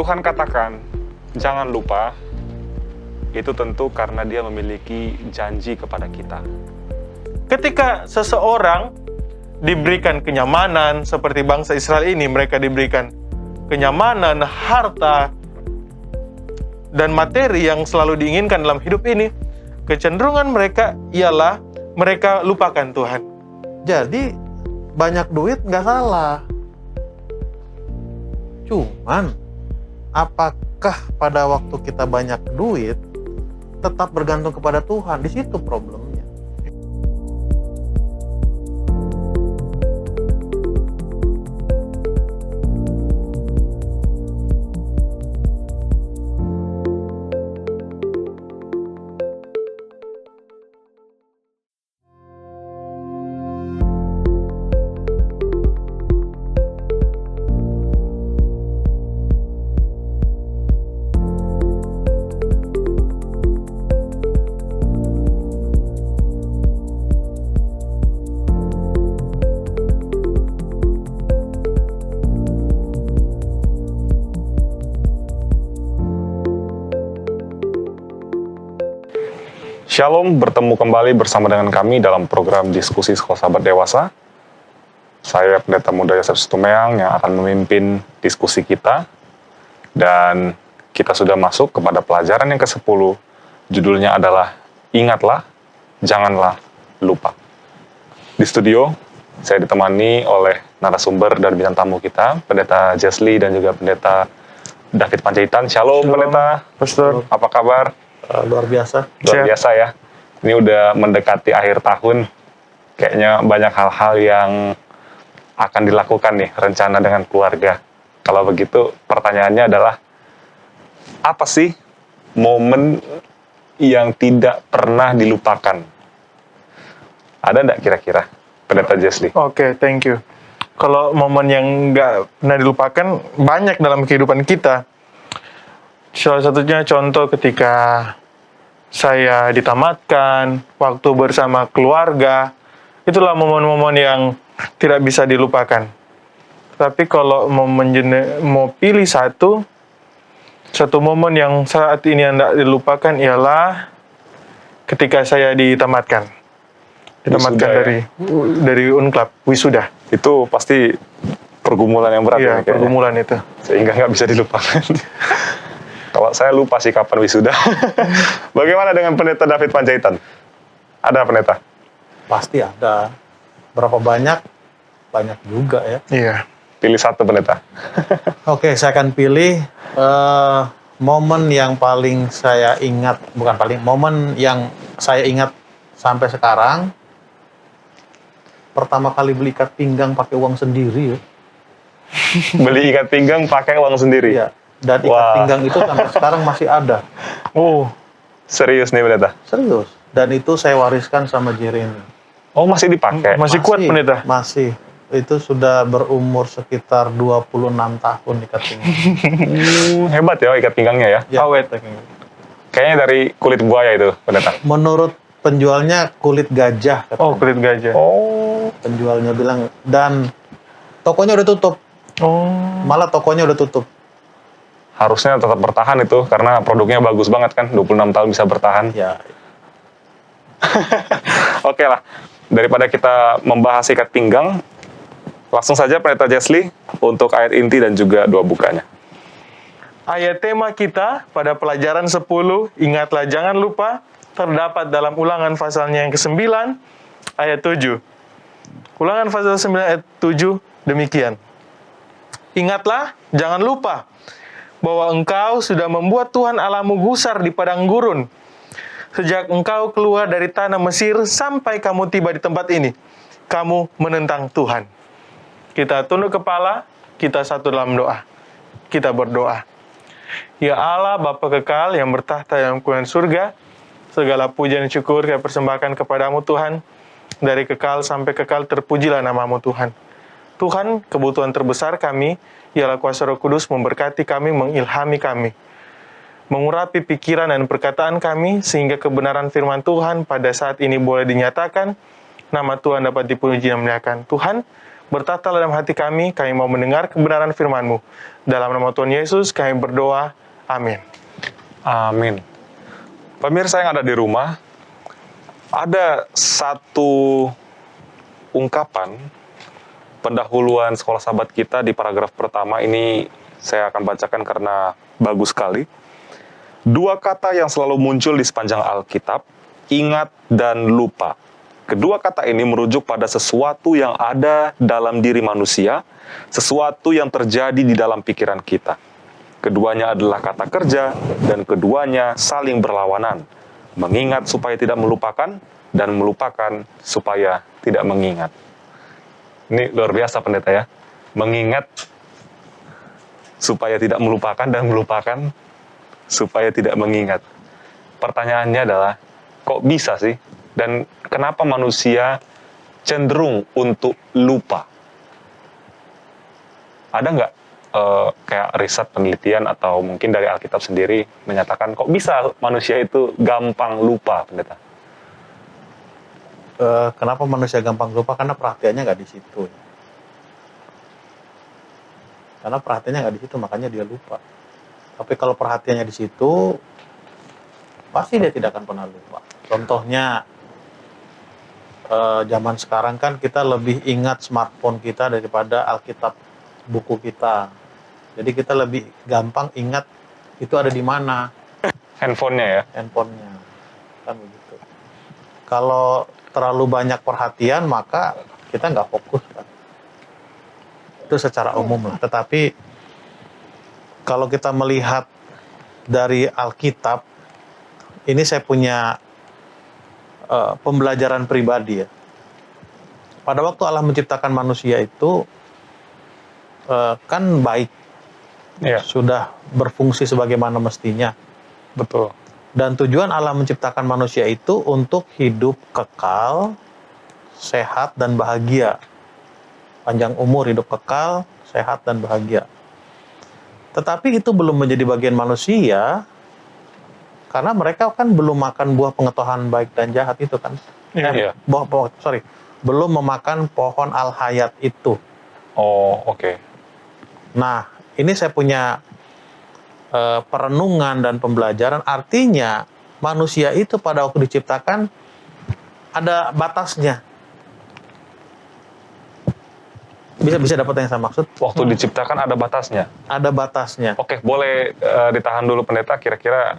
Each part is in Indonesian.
Tuhan katakan, jangan lupa, itu tentu karena dia memiliki janji kepada kita. Ketika seseorang diberikan kenyamanan, seperti bangsa Israel ini, mereka diberikan kenyamanan, harta, dan materi yang selalu diinginkan dalam hidup ini, kecenderungan mereka ialah mereka lupakan Tuhan. Jadi banyak duit nggak salah. Cuman apakah pada waktu kita banyak duit tetap bergantung kepada Tuhan? Di situ problemnya. Shalom, bertemu kembali bersama dengan kami dalam program diskusi Sekolah Sahabat Dewasa. Saya Pendeta Muda Yosef Stumeang yang akan memimpin diskusi kita. Dan kita sudah masuk kepada pelajaran yang ke-10. Judulnya adalah Ingatlah, Janganlah Lupa. Di studio, saya ditemani oleh narasumber dan bintang tamu kita, Pendeta Jesli dan juga Pendeta David Panjaitan. Shalom. Pendeta. Pastor. Apa kabar? Luar biasa. Luar biasa ya. Ini udah mendekati akhir tahun. Kayaknya banyak hal-hal yang akan dilakukan nih, rencana dengan keluarga. Kalau begitu, pertanyaannya adalah, apa sih momen yang tidak pernah dilupakan? Ada nggak kira-kira, Pendeta Jesli? Oke, thank you. Kalau momen yang nggak pernah dilupakan, banyak dalam kehidupan kita. Salah satunya contoh ketika saya ditamatkan, waktu bersama keluarga, itulah momen-momen yang tidak bisa dilupakan. Tapi kalau mau pilih satu momen yang saat ini tidak dilupakan ialah ketika saya ditamatkan. Ditamatkan dari Unclub, wisuda. Itu pasti pergumulan yang berat Iya, ya, kayaknya. pergumulan itu. Sehingga nggak bisa dilupakan. Kalau saya lupa sih kapan wisuda. Bagaimana dengan Pendeta David Panjaitan? Ada Pendeta? Pasti ada. Berapa banyak? Banyak juga ya. Iya. Pilih satu Pendeta. Oke, saya akan pilih momen yang paling saya ingat, momen yang saya ingat sampai sekarang. Pertama kali beli ikat pinggang pakai uang sendiri ya. Beli ikat pinggang pakai uang sendiri? Iya. Dan ikat pinggang itu sampai sekarang masih ada. Oh, serius nih Pendeta? Serius. Dan itu saya wariskan sama Jeremy. Oh, masih dipakai? masih kuat Pendeta? Masih. Itu sudah berumur sekitar 26 tahun ikat pinggang. Hebat ya ikat pinggangnya ya? Ya, Awet. Kayaknya dari kulit buaya itu, Pendeta. menurut penjualnya kulit gajah. Katanya. Oh, kulit gajah. Oh, Penjualnya bilang, dan tokonya udah tutup. Oh. Malah tokonya udah tutup. harusnya tetap bertahan itu, karena produknya bagus banget kan, 26 tahun bisa bertahan. Ya, Oke lah, daripada kita membahas ikat pinggang, langsung saja Pendeta Jesli untuk ayat inti dan juga doa bukanya. Ayat tema kita pada pelajaran 10, ingatlah jangan lupa, terdapat dalam Ulangan pasalnya yang ke-9, ayat 7. Ulangan pasal 9 ayat 7 demikian. Ingatlah, jangan lupa, bahwa engkau sudah membuat Tuhan Allahmu gusar di padang gurun. Sejak engkau keluar dari tanah Mesir sampai kamu tiba di tempat ini, kamu menentang Tuhan. Kita tunduk kepala, kita satu dalam doa. Kita berdoa. Ya Allah, Bapa kekal yang bertahta dalam kerajaan surga, segala puji dan syukur kami persembahkan kepadamu Tuhan. Dari kekal sampai kekal terpujilah namamu Tuhan. Tuhan, kebutuhan terbesar kami ialah kuasa Roh Kudus memberkati kami, mengilhami kami, mengurapi pikiran dan perkataan kami, sehingga kebenaran firman Tuhan pada saat ini boleh dinyatakan, nama Tuhan dapat dipuji dan dimuliakan. Tuhan, Bertata dalam hati kami mau mendengar kebenaran firman-Mu. Dalam nama Tuhan Yesus kami berdoa, amin. Amin. Pemirsa yang ada di rumah, ada satu ungkapan pendahuluan sekolah sahabat kita di paragraf pertama ini saya akan bacakan karena bagus sekali. Dua kata yang selalu muncul di sepanjang Alkitab, ingat dan lupa. Kedua kata ini merujuk pada sesuatu yang ada dalam diri manusia, sesuatu yang terjadi di dalam pikiran kita. Keduanya adalah kata kerja, dan keduanya saling berlawanan. Mengingat supaya tidak melupakan, dan melupakan supaya tidak mengingat. Ini luar biasa pendeta ya. Mengingat supaya tidak melupakan, dan melupakan supaya tidak mengingat. Pertanyaannya adalah, kok bisa sih? Dan kenapa manusia cenderung untuk lupa? Ada nggak kayak riset penelitian atau mungkin dari Alkitab sendiri menyatakan kok bisa manusia itu gampang lupa, pendeta? Kenapa manusia gampang lupa? Karena perhatiannya nggak di situ. Karena perhatiannya nggak di situ, makanya dia lupa. Tapi kalau perhatiannya di situ, pasti dia tidak akan pernah lupa. Contohnya, zaman sekarang kan kita lebih ingat smartphone kita daripada Alkitab buku kita. Jadi kita lebih gampang ingat itu ada di mana Handphonenya ya? handphonenya, kan begitu. Kalau terlalu banyak perhatian maka kita nggak fokus kan. Itu secara umum lah. Tetapi kalau kita melihat dari Alkitab, ini saya punya pembelajaran pribadi ya. Pada waktu Allah menciptakan manusia itu kan baik. Iya, Sudah berfungsi sebagaimana mestinya. betul. Dan tujuan Allah menciptakan manusia itu untuk hidup kekal, sehat, dan bahagia. Panjang umur, hidup kekal, sehat, dan bahagia. Tetapi itu belum menjadi bagian manusia, karena mereka kan belum makan buah pengetahuan baik dan jahat itu kan. Iya. Belum memakan pohon al-hayat itu. Oh, oke. Nah, ini saya punya perenungan dan pembelajaran. Artinya manusia itu pada waktu diciptakan ada batasnya. Bisa dapat yang saya maksud? Waktu diciptakan ada batasnya. Ada batasnya. Oke, boleh ditahan dulu pendeta. Kira-kira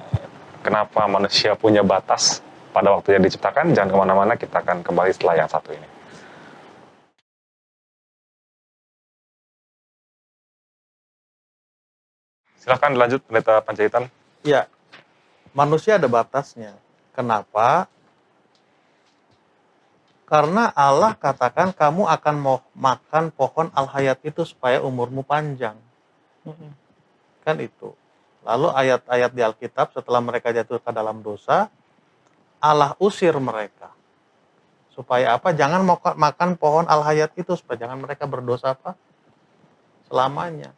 kenapa manusia punya batas pada waktu yang diciptakan? Jangan kemana-mana, kita akan kembali setelah yang satu ini. Silahkan dilanjut, pendeta Panjaitan. Ya, manusia ada batasnya. Kenapa? Karena Allah katakan kamu akan mau makan pohon al-hayat itu supaya umurmu panjang. Kan itu. Lalu ayat-ayat di Alkitab setelah mereka jatuh ke dalam dosa, Allah usir mereka. Supaya apa? Jangan makan pohon al-hayat itu, supaya jangan mereka berdosa apa? Selamanya.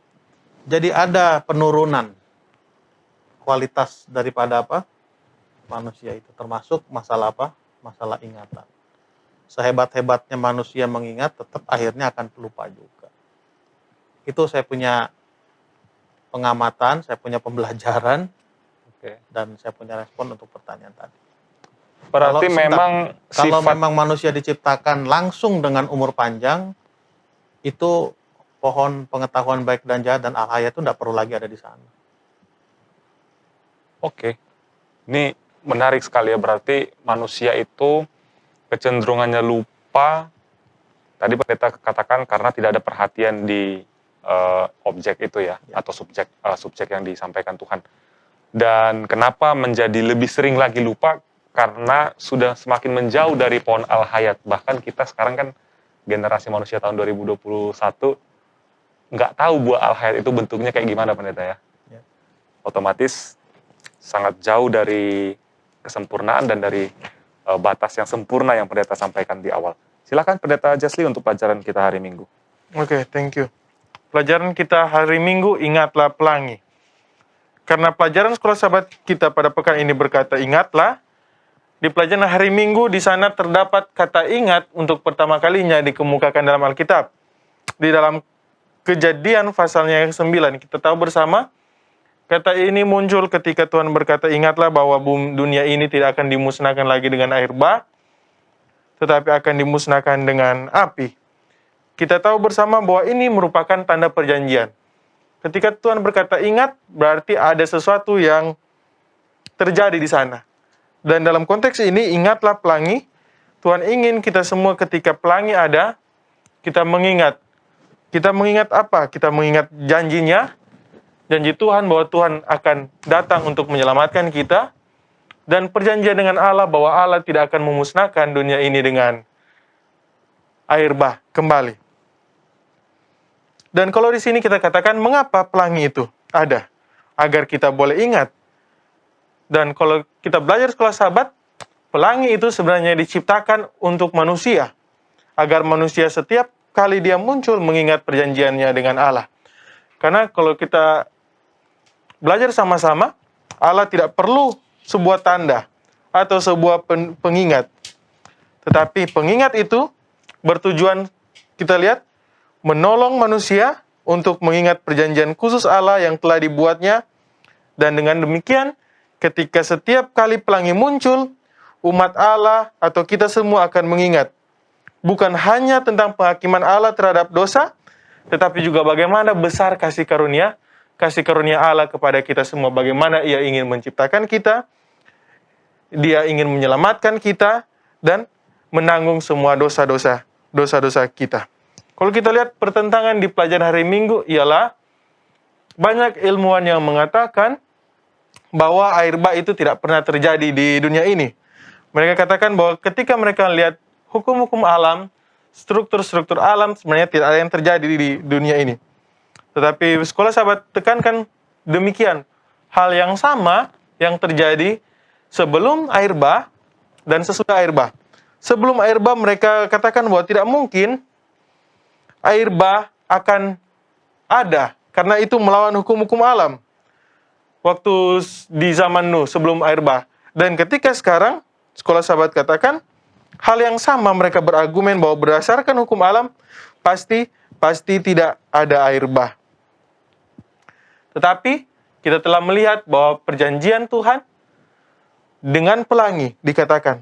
Jadi ada penurunan kualitas daripada apa? Manusia itu. Termasuk masalah apa? Masalah ingatan. Sehebat-hebatnya manusia mengingat, tetap akhirnya akan lupa juga. Itu saya punya pengamatan, saya punya pembelajaran, Oke. dan saya punya respon untuk pertanyaan tadi. Berarti Kalau sifat memang manusia diciptakan langsung dengan umur panjang, itu pohon pengetahuan baik dan jahat dan al-hayat itu tidak perlu lagi ada di sana. Oke. Ini menarik sekali ya, berarti manusia itu kecenderungannya lupa. Tadi pendeta katakan karena tidak ada perhatian di objek itu ya, atau subjek yang disampaikan Tuhan. Dan kenapa menjadi lebih sering lagi lupa? Karena sudah semakin menjauh dari pohon al-hayat. Bahkan kita sekarang kan generasi manusia tahun 2021 nggak tahu buah al-hayat itu bentuknya kayak gimana, pendeta ya. Ya. Otomatis sangat jauh dari kesempurnaan dan dari batas yang sempurna yang pendeta sampaikan di awal. Silakan pendeta Jasli untuk pelajaran kita hari Minggu. Oke, thank you. Pelajaran kita hari Minggu, ingatlah pelangi. Karena pelajaran sekolah sahabat kita pada pekan ini berkata ingatlah, di pelajaran hari Minggu di sana terdapat kata ingat untuk pertama kalinya dikemukakan dalam Alkitab. di dalam Kejadian pasalnya yang 9. Kita tahu bersama, kata ini muncul ketika Tuhan berkata, ingatlah bahwa dunia ini tidak akan dimusnahkan lagi dengan air bah, tetapi akan dimusnahkan dengan api. Kita tahu bersama bahwa ini merupakan tanda perjanjian. Ketika Tuhan berkata ingat, berarti ada sesuatu yang terjadi di sana. Dan dalam konteks ini, ingatlah pelangi. Tuhan ingin kita semua ketika pelangi ada, kita mengingat. Kita mengingat apa? Kita mengingat janjinya, janji Tuhan bahwa Tuhan akan datang untuk menyelamatkan kita, dan perjanjian dengan Allah bahwa Allah tidak akan memusnahkan dunia ini dengan air bah kembali. Dan kalau di sini kita katakan, mengapa pelangi itu ada? Agar kita boleh ingat. Dan kalau kita belajar sekolah sahabat, pelangi itu sebenarnya diciptakan untuk manusia. Agar manusia setiap kali dia muncul mengingat perjanjiannya dengan Allah. Karena kalau kita belajar sama-sama, Allah tidak perlu sebuah tanda atau sebuah pengingat. Tetapi pengingat itu bertujuan, kita lihat, menolong manusia untuk mengingat perjanjian khusus Allah yang telah dibuatnya. Dan dengan demikian, ketika setiap kali pelangi muncul, umat Allah atau kita semua akan mengingat. Bukan hanya tentang penghakiman Allah terhadap dosa, tetapi juga bagaimana besar kasih karunia Allah kepada kita semua. Bagaimana Ia ingin menciptakan kita, Dia ingin menyelamatkan kita, dan menanggung semua dosa-dosa kita. Kalau kita lihat pertentangan di pelajaran hari Minggu, ialah banyak ilmuwan yang mengatakan bahwa air bah itu tidak pernah terjadi di dunia ini. Mereka katakan bahwa ketika mereka lihat hukum-hukum alam, struktur-struktur alam, sebenarnya tidak ada yang terjadi di dunia ini. Tetapi sekolah sahabat tekankan demikian. Hal yang sama yang terjadi sebelum air bah dan sesudah air bah. Sebelum air bah mereka katakan bahwa tidak mungkin air bah akan ada, karena itu melawan hukum-hukum alam. Waktu di zaman Nuh sebelum air bah. Dan ketika sekarang, sekolah sahabat katakan, hal yang sama mereka berargumen bahwa berdasarkan hukum alam, pasti tidak ada air bah. Tetapi kita telah melihat bahwa perjanjian Tuhan dengan pelangi dikatakan,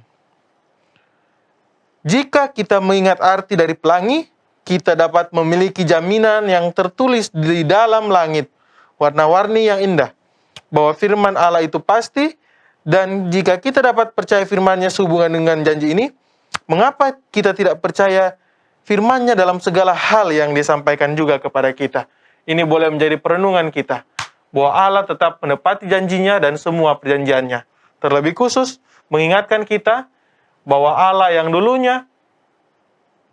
jika kita mengingat arti dari pelangi, kita dapat memiliki jaminan yang tertulis di dalam langit, warna-warni yang indah, bahwa firman Allah itu pasti. Dan jika kita dapat percaya firman-Nya sehubungan dengan janji ini, mengapa kita tidak percaya firman-Nya dalam segala hal yang disampaikan juga kepada kita? Ini boleh menjadi perenungan kita, bahwa Allah tetap menepati janjinya dan semua perjanjiannya. Terlebih khusus, mengingatkan kita bahwa Allah yang dulunya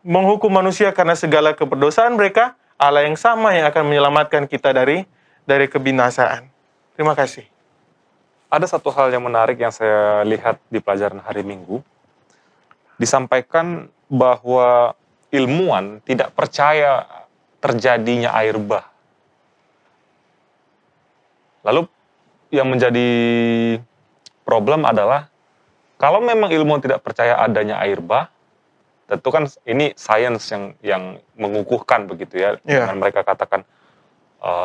menghukum manusia karena segala keberdosaan mereka, Allah yang sama yang akan menyelamatkan kita dari kebinasaan. Terima kasih. Ada satu hal yang menarik yang saya lihat di pelajaran hari Minggu. Disampaikan bahwa ilmuwan tidak percaya terjadinya air bah. Lalu yang menjadi problem adalah, kalau memang ilmuwan tidak percaya adanya air bah, tentu kan ini sains yang mengukuhkan begitu ya. Dengan mereka katakan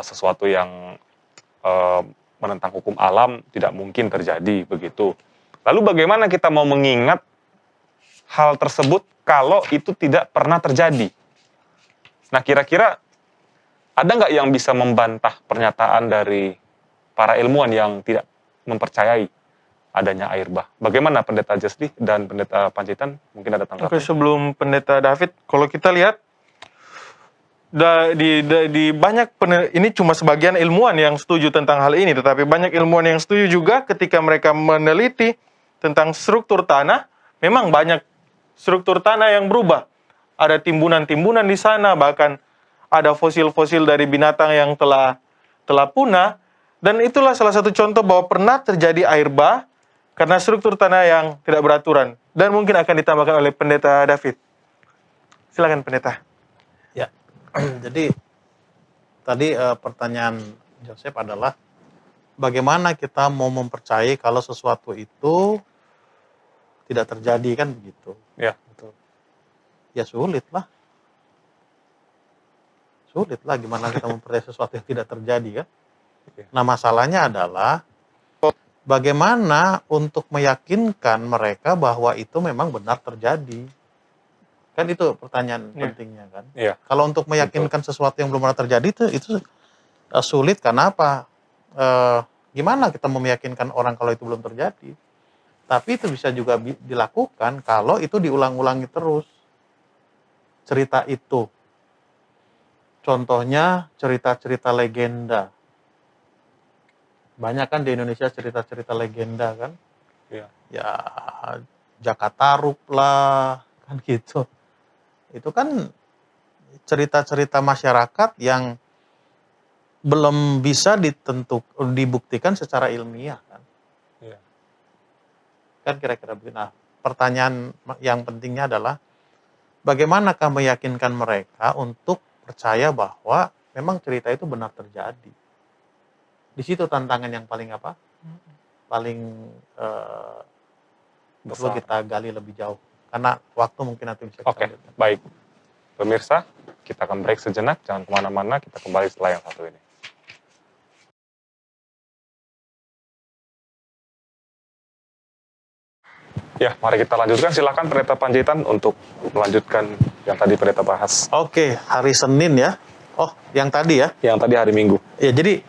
sesuatu yang menentang hukum alam tidak mungkin terjadi begitu. Lalu bagaimana kita mau mengingat hal tersebut kalau itu tidak pernah terjadi? Nah, kira-kira ada nggak yang bisa membantah pernyataan dari para ilmuwan yang tidak mempercayai adanya air bah? Bagaimana Pendeta Jesdi dan Pendeta Panjaitan? Mungkin ada tanggapan. Oke, sebelum Pendeta David, kalau kita lihat di banyak ini cuma sebagian ilmuwan yang setuju tentang hal ini, tetapi banyak ilmuwan yang setuju juga ketika mereka meneliti tentang struktur tanah. Memang banyak struktur tanah yang berubah. Ada timbunan-timbunan di sana, bahkan ada fosil-fosil dari binatang yang telah punah. Dan itulah salah satu contoh bahwa pernah terjadi air bah karena struktur tanah yang tidak beraturan. Dan mungkin akan ditambahkan oleh Pendeta David. Silakan Pendeta. Ya, jadi tadi pertanyaan Joseph adalah bagaimana kita mau mempercayai kalau sesuatu itu tidak terjadi, kan begitu? Ya, betul. Ya sulit lah. sulit lah gimana kita mempercayai sesuatu yang tidak terjadi kan. Iya. Nah masalahnya adalah bagaimana untuk meyakinkan mereka bahwa itu memang benar terjadi. Kan itu pertanyaan Iya. pentingnya kan. Iya. Kalau untuk meyakinkan sesuatu yang belum pernah terjadi itu sulit karena apa? Gimana kita mau meyakinkan orang kalau itu belum terjadi? Tapi itu bisa juga dilakukan kalau itu diulang-ulangi terus. Cerita itu. Contohnya cerita-cerita legenda. Banyak kan di Indonesia cerita-cerita legenda kan. Iya. Ya Jakataruk lah kan gitu. Itu kan cerita-cerita masyarakat yang belum bisa dibuktikan secara ilmiah kan. Iya. Kan kira-kira begitu. Nah, pertanyaan yang pentingnya adalah bagaimanakah meyakinkan mereka untuk percaya bahwa memang cerita itu benar terjadi. Di situ tantangan yang paling apa? Paling perlu kita gali lebih jauh. Karena waktu mungkin nanti bisa kita Oke, lanjutkan. baik. Pemirsa, kita akan break sejenak. Jangan kemana-mana, kita kembali setelah yang satu ini. Ya, mari kita lanjutkan. Silakan Pendeta Panjaitan untuk melanjutkan yang tadi Pendeta bahas. Oke, hari Senin ya. Oh, yang tadi ya. Yang tadi hari Minggu. Ya, jadi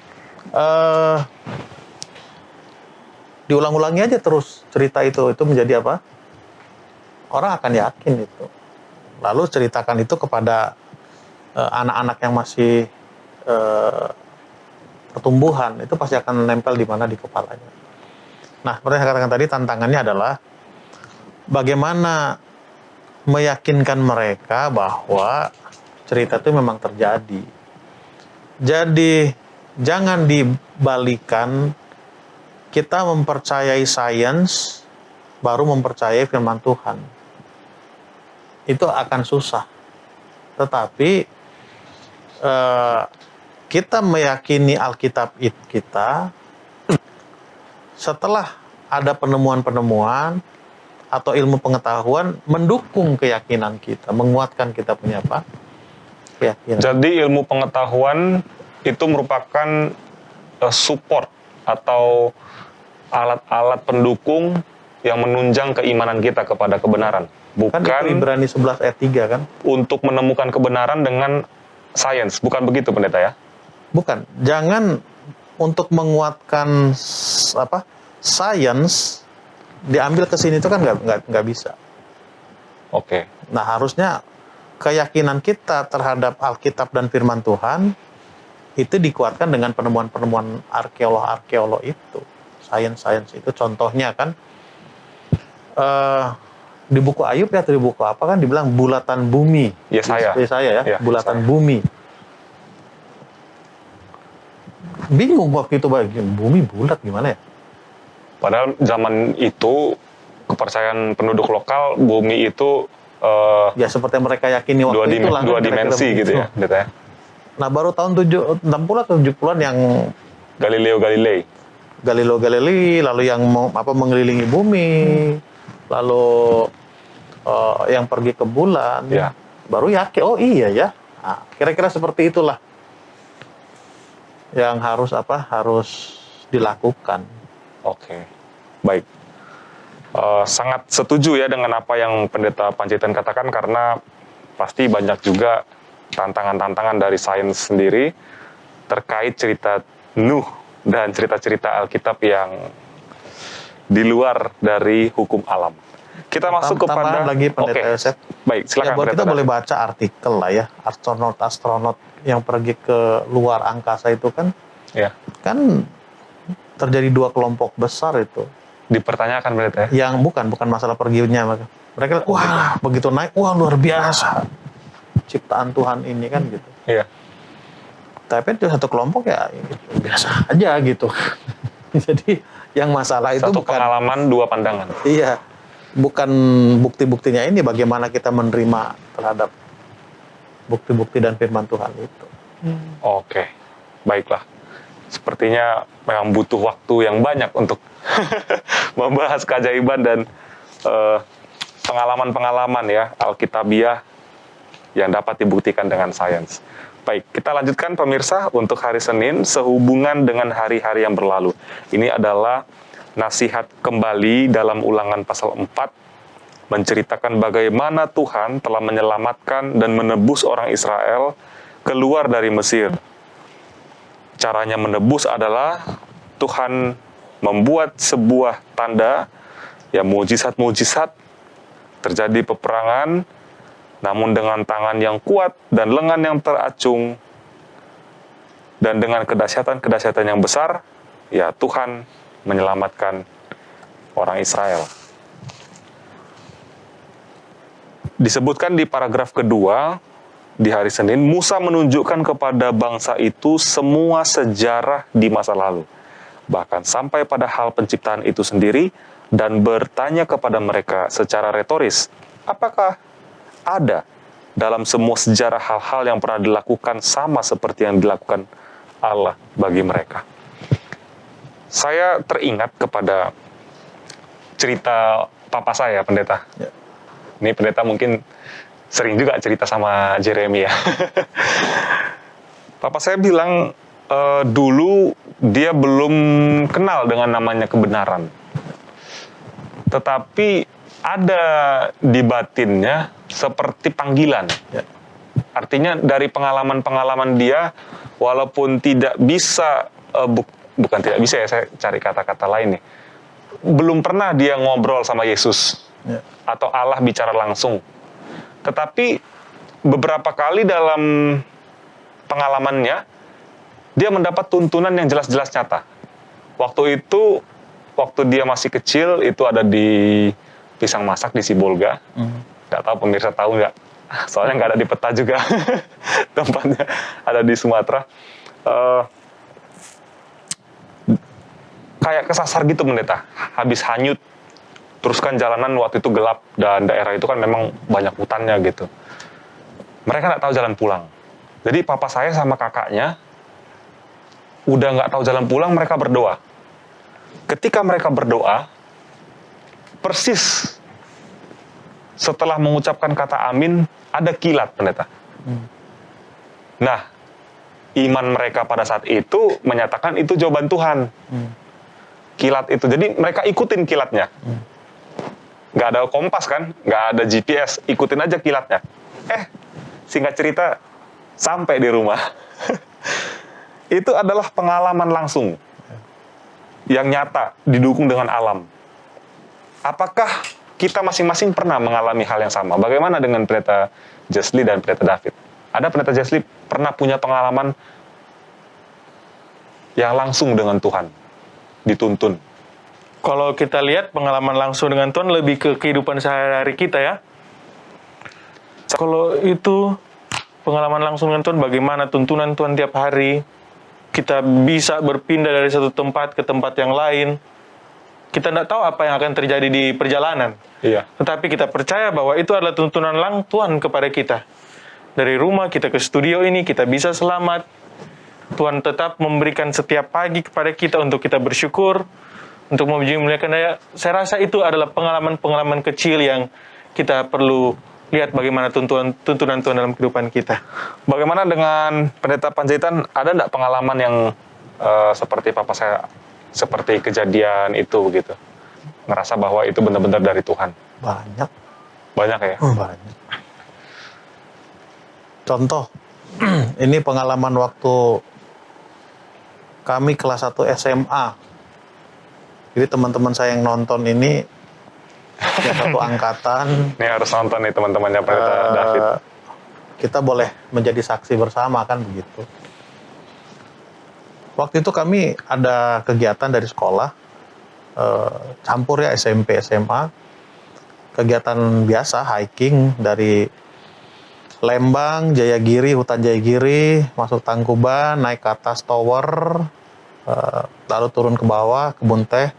diulang-ulangi aja terus cerita itu menjadi apa? Orang akan yakin itu. Lalu ceritakan itu kepada anak-anak yang masih pertumbuhan, itu pasti akan nempel di mana di kepalanya. Nah, seperti yang saya katakan tadi, tantangannya adalah bagaimana meyakinkan mereka bahwa cerita itu memang terjadi. Jadi jangan dibalikan kita mempercayai sains baru mempercayai firman Tuhan. Itu akan susah. Tetapi kita meyakini Alkitab kita setelah ada penemuan-penemuan atau ilmu pengetahuan mendukung keyakinan kita, menguatkan kita punya apa? Keyakinan. Jadi ilmu pengetahuan itu merupakan support atau alat-alat pendukung yang menunjang keimanan kita kepada kebenaran. Bukan Kan itu Ibrani 11 ayat 3 kan? Untuk menemukan kebenaran dengan sains. Bukan begitu, Pendeta ya? Bukan. Jangan untuk menguatkan sains diambil ke sini itu kan nggak bisa. Oke. Nah, harusnya keyakinan kita terhadap Alkitab dan firman Tuhan itu dikuatkan dengan penemuan-penemuan arkeolog itu. Sains itu contohnya kan di buku Ayub ya, atau di buku apa kan dibilang bulatan bumi. Yesaya ya, Ya, bulatan Yesaya. bumi. Bingung waktu itu bumi bulat gimana ya? Padahal zaman itu kepercayaan penduduk lokal bumi itu Ya seperti yang mereka yakini waktu itu lah. dua dimensi gitu ya, Pendeta ya. Nah, baru tahun 60 atau 70-an yang Galileo Galilei, lalu yang mengelilingi bumi, lalu yang pergi ke bulan, Ya. baru yakin, oh iya ya. Nah, kira-kira seperti itulah yang harus dilakukan. Oke, baik. Sangat setuju ya dengan apa yang Pendeta Panjaitan katakan, karena pasti banyak juga tantangan-tantangan dari sains sendiri terkait cerita Nuh dan cerita-cerita Alkitab yang di luar dari hukum alam. Kita masuk kepada... Tambahan lagi Pendeta Yosef. Baik, silakan. Ya, buat kita Pendeta. boleh baca artikel lah ya, astronot yang pergi ke luar angkasa itu kan, Ya, kan terjadi dua kelompok besar itu. dipertanyakan Pendeta ya. Yang bukan masalah perginya, mereka wah begitu naik, wah luar biasa ciptaan Tuhan ini kan gitu. Iya. Tapi itu satu kelompok ya biasa aja gitu. Jadi yang masalah itu Satu bukan pengalaman, dua pandangan. iya, bukan bukti-buktinya ini, bagaimana kita menerima terhadap bukti-bukti dan firman Tuhan itu. Oke, baiklah. Sepertinya memang butuh waktu yang banyak untuk membahas keajaiban dan pengalaman-pengalaman ya Alkitabiah yang dapat dibuktikan dengan sains. Baik, kita lanjutkan pemirsa untuk hari Senin sehubungan dengan hari-hari yang berlalu. Ini adalah nasihat kembali dalam Ulangan pasal 4, menceritakan bagaimana Tuhan telah menyelamatkan dan menebus orang Israel keluar dari Mesir. Caranya menebus adalah Tuhan membuat sebuah tanda, ya mujizat-mujizat, terjadi peperangan, namun dengan tangan yang kuat dan lengan yang teracung, dan dengan kedahsyatan-kedahsyatan yang besar, ya Tuhan menyelamatkan orang Israel. Disebutkan di paragraf kedua, di hari Senin, Musa menunjukkan kepada bangsa itu semua sejarah di masa lalu, bahkan sampai pada hal penciptaan itu sendiri, dan bertanya kepada mereka secara retoris, apakah ada dalam semua sejarah hal-hal yang pernah dilakukan sama seperti yang dilakukan Allah bagi mereka. Saya teringat kepada cerita papa saya, pendeta. Ya. Ini pendeta mungkin sering juga cerita sama Jeremy ya. Papa saya bilang dulu dia belum kenal dengan namanya kebenaran. Tetapi ada di batinnya seperti panggilan. Ya. Artinya dari pengalaman-pengalaman dia, walaupun tidak bisa, bukan tidak bisa ya, saya cari kata-kata lain nih. Belum pernah dia ngobrol sama Yesus, Ya. atau Allah bicara langsung. Tetapi beberapa kali dalam pengalamannya, dia mendapat tuntunan yang jelas-jelas nyata. Waktu itu, waktu dia masih kecil, itu ada di Pisang Masak di Sibolga. Nggak tahu pemirsa tahu nggak? Soalnya nggak ada di peta juga. Tempatnya ada di Sumatera. Kayak kesasar gitu pendeta. Habis hanyut. Terus kan jalanan waktu itu gelap. Dan daerah itu kan memang banyak hutannya gitu. Mereka nggak tahu jalan pulang. Jadi papa saya sama kakaknya udah nggak tahu jalan pulang, mereka berdoa. Ketika mereka berdoa, persis setelah mengucapkan kata amin, ada kilat, pendeta. Nah, iman mereka pada saat itu menyatakan itu jawaban Tuhan. Kilat itu. Jadi mereka ikutin kilatnya. Nggak ada kompas kan? Nggak ada GPS. Ikutin aja kilatnya. Singkat cerita, sampai di rumah. Itu adalah pengalaman langsung. Yang nyata, didukung dengan alam. Apakah kita masing-masing pernah mengalami hal yang sama? Bagaimana dengan pendeta Jesli dan pendeta David? Ada pendeta Jesli pernah punya pengalaman yang langsung dengan Tuhan, dituntun. Kalau kita lihat pengalaman langsung dengan Tuhan lebih ke kehidupan sehari-hari kita ya. Kalau itu pengalaman langsung dengan Tuhan, bagaimana tuntunan Tuhan tiap hari, kita bisa berpindah dari satu tempat ke tempat yang lain. Kita tidak tahu apa yang akan terjadi di perjalanan. Iya. Tetapi kita percaya bahwa itu adalah tuntunan Tuhan kepada kita. Dari rumah kita ke studio ini, kita bisa selamat. Tuhan tetap memberikan setiap pagi kepada kita untuk kita bersyukur, untuk memuji-muliakan Dia. Saya rasa itu adalah pengalaman-pengalaman kecil yang kita perlu lihat bagaimana tuntunan Tuhan dalam kehidupan kita. Bagaimana dengan pendeta Panjaitan? Ada enggak pengalaman yang seperti papa saya, seperti kejadian itu begitu? Ngerasa bahwa itu benar-benar dari Tuhan? Banyak. Banyak ya? Banyak. Contoh, ini pengalaman waktu kami kelas 1 SMA. Jadi teman-teman saya yang nonton ini, ya satu angkatan. Ini harus nonton nih teman-temannya pendeta David. Kita boleh menjadi saksi bersama kan begitu. Waktu itu kami ada kegiatan dari sekolah, campur ya SMP, SMA. Kegiatan biasa, hiking dari Lembang, Jayagiri, hutan Jayagiri, masuk Tangkuban, naik ke atas tower, lalu turun ke bawah, Kebun Teh,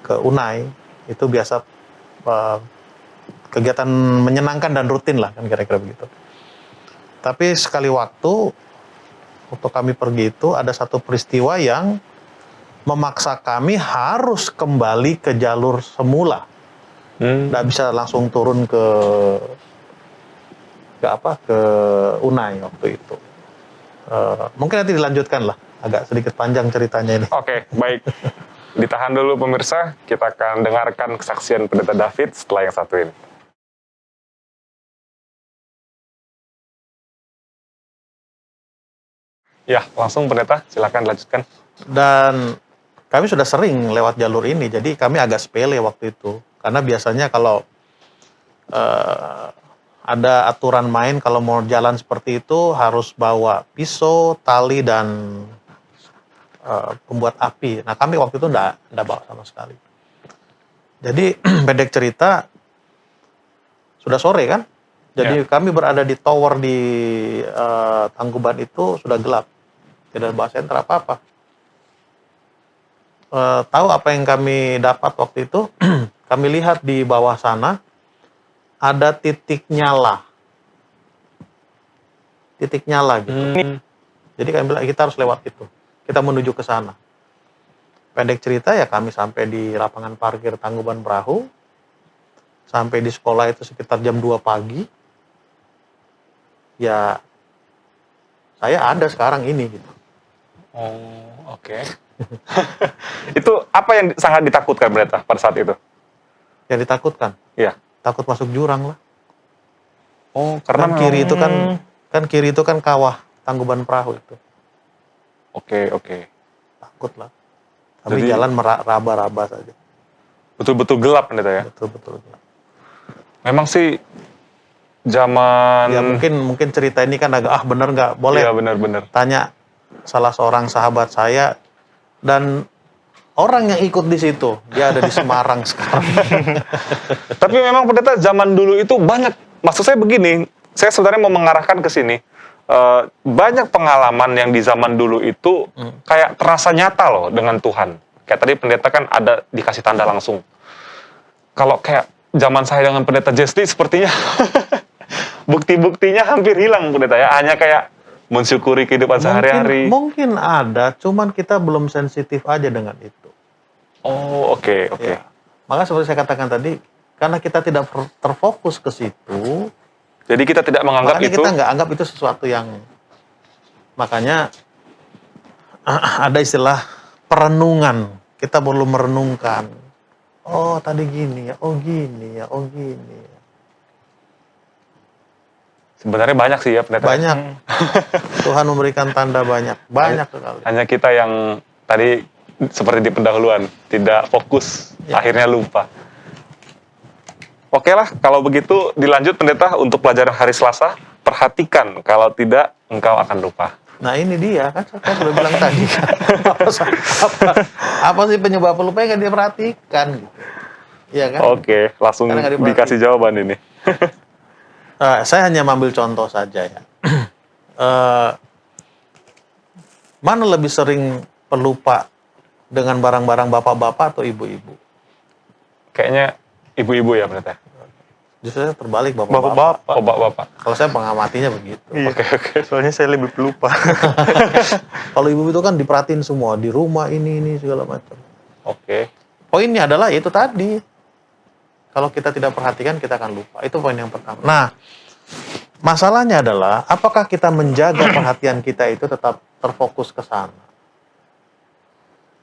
ke Unai. Itu biasa kegiatan menyenangkan dan rutin lah, kan kira-kira begitu. Tapi sekali waktu kami pergi itu, ada satu peristiwa yang memaksa kami harus kembali ke jalur semula. Nggak bisa langsung turun ke Unai waktu itu. Mungkin nanti dilanjutkan lah, agak sedikit panjang ceritanya ini. Oke, baik. Ditahan dulu pemirsa, kita akan dengarkan kesaksian Pendeta David setelah yang satu ini. Ya, langsung Pendeta, silakan lanjutkan. Dan kami sudah sering lewat jalur ini, jadi kami agak sepele waktu itu. Karena biasanya kalau ada aturan main, kalau mau jalan seperti itu harus bawa pisau, tali, dan pembuat api. Nah, kami waktu itu enggak bawa sama sekali. Jadi pendek cerita, sudah sore kan? Jadi kami berada di tower di Tangkuban itu sudah gelap. Tidak bawa senter apa-apa. Tahu apa yang kami dapat waktu itu? Kami lihat di bawah sana ada titik nyala. Titik nyala gitu. Jadi kami bilang kita harus lewat itu. Kita menuju ke sana. Pendek cerita ya kami sampai di lapangan parkir Tangkuban Perahu. Sampai di sekolah itu sekitar jam 2 pagi. Ya saya ada sekarang ini gitu. Oh, oke. Itu apa yang sangat ditakutkan Pendeta pada saat itu? Yang ditakutkan? Iya. Takut masuk jurang lah. Oh, karena Kan kiri itu kiri itu kan kawah Tangkuban Perahu itu. Oke. Takut lah. Tapi Jadi, jalan meraba-raba saja. betul-betul gelap Pendeta ya? Betul-betul. Memang sih zaman... Ya mungkin cerita ini kan agak bener nggak? Boleh Iya, benar-benar. tanya salah seorang sahabat saya dan orang yang ikut di situ. Dia ada di Semarang sekarang. Tapi memang Pendeta zaman dulu itu banyak, maksud saya begini, saya sebenarnya mau mengarahkan ke sini. Banyak pengalaman yang di zaman dulu itu kayak terasa nyata loh dengan Tuhan. Kayak tadi Pendeta kan ada dikasih tanda langsung. Kalau kayak zaman saya dengan Pendeta Jesli sepertinya bukti-buktinya hampir hilang Pendeta ya. Hanya kayak mensyukuri kehidupan sehari-hari. Mungkin ada, cuman kita belum sensitif aja dengan itu. Oh, oke. Ya. Maka seperti saya katakan tadi, karena kita tidak terfokus ke situ, Jadi kita tidak menganggap makanya itu... kita nggak anggap itu sesuatu yang... Makanya ada istilah perenungan. Kita perlu merenungkan. Oh, tadi gini ya, oh gini ya, oh gini ya. Sebenarnya banyak sih ya Pendeta. Banyak. Tuhan memberikan tanda banyak sekali. Hanya kita yang tadi seperti di pendahuluan, tidak fokus, akhirnya lupa. Oke lah, kalau begitu dilanjut Pendeta untuk pelajaran hari Selasa. Perhatikan, kalau tidak engkau akan lupa. Nah ini dia, kan saya sudah bilang tadi. Apa sih penyebab lupa yang nggak diperhatikan? Gitu. Iya kan? Oke, langsung dikasih jawaban ini. Saya hanya mengambil contoh saja ya. Mana lebih sering pelupa dengan barang-barang bapak-bapak atau ibu-ibu? Kayaknya ibu-ibu ya Pendeta. Justru saya terbalik bapak-bapak. Oh, bapak-bapak. Kalau saya mengamatinya begitu. Iya. Oke. Soalnya saya lebih pelupa. Kalau ibu itu kan diperhatiin semua di rumah ini segala macam. Oke. Poinnya adalah itu tadi. Kalau kita tidak perhatikan kita akan lupa. Itu poin yang pertama. Nah, masalahnya adalah apakah kita menjaga perhatian kita itu tetap terfokus ke sana.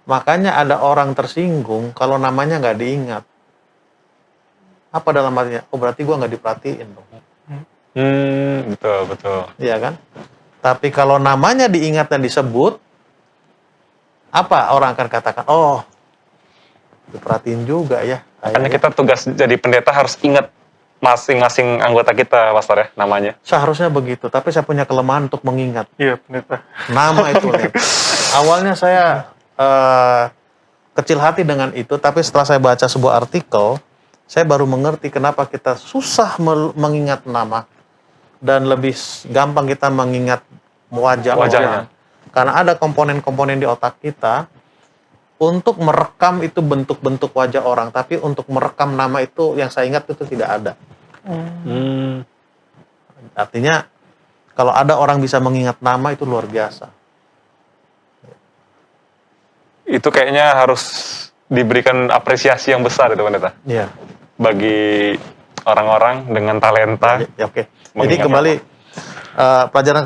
Makanya ada orang tersinggung kalau namanya nggak diingat. Apa dalam artinya? Oh berarti gue nggak diperhatiin dong. Betul. Iya kan? Tapi kalau namanya diingat dan disebut, apa orang akan katakan? Oh, diperhatiin juga ya. Makanya kita tugas jadi pendeta harus ingat masing-masing anggota kita, Pastor ya, namanya. Seharusnya begitu, tapi saya punya kelemahan untuk mengingat. Iya, Pendeta. Nama itu. Awalnya saya kecil hati dengan itu, tapi setelah saya baca sebuah artikel, saya baru mengerti kenapa kita susah mengingat nama dan lebih gampang kita mengingat wajahnya. Wajahnya. Karena ada komponen-komponen di otak kita untuk merekam itu bentuk-bentuk wajah orang, tapi untuk merekam nama itu yang saya ingat itu tidak ada. Artinya kalau ada orang bisa mengingat nama itu luar biasa. Itu kayaknya harus diberikan apresiasi yang besar itu Pendeta. Iya. Bagi orang-orang dengan talenta. Ya, oke. Jadi Mengingat kembali pelajaran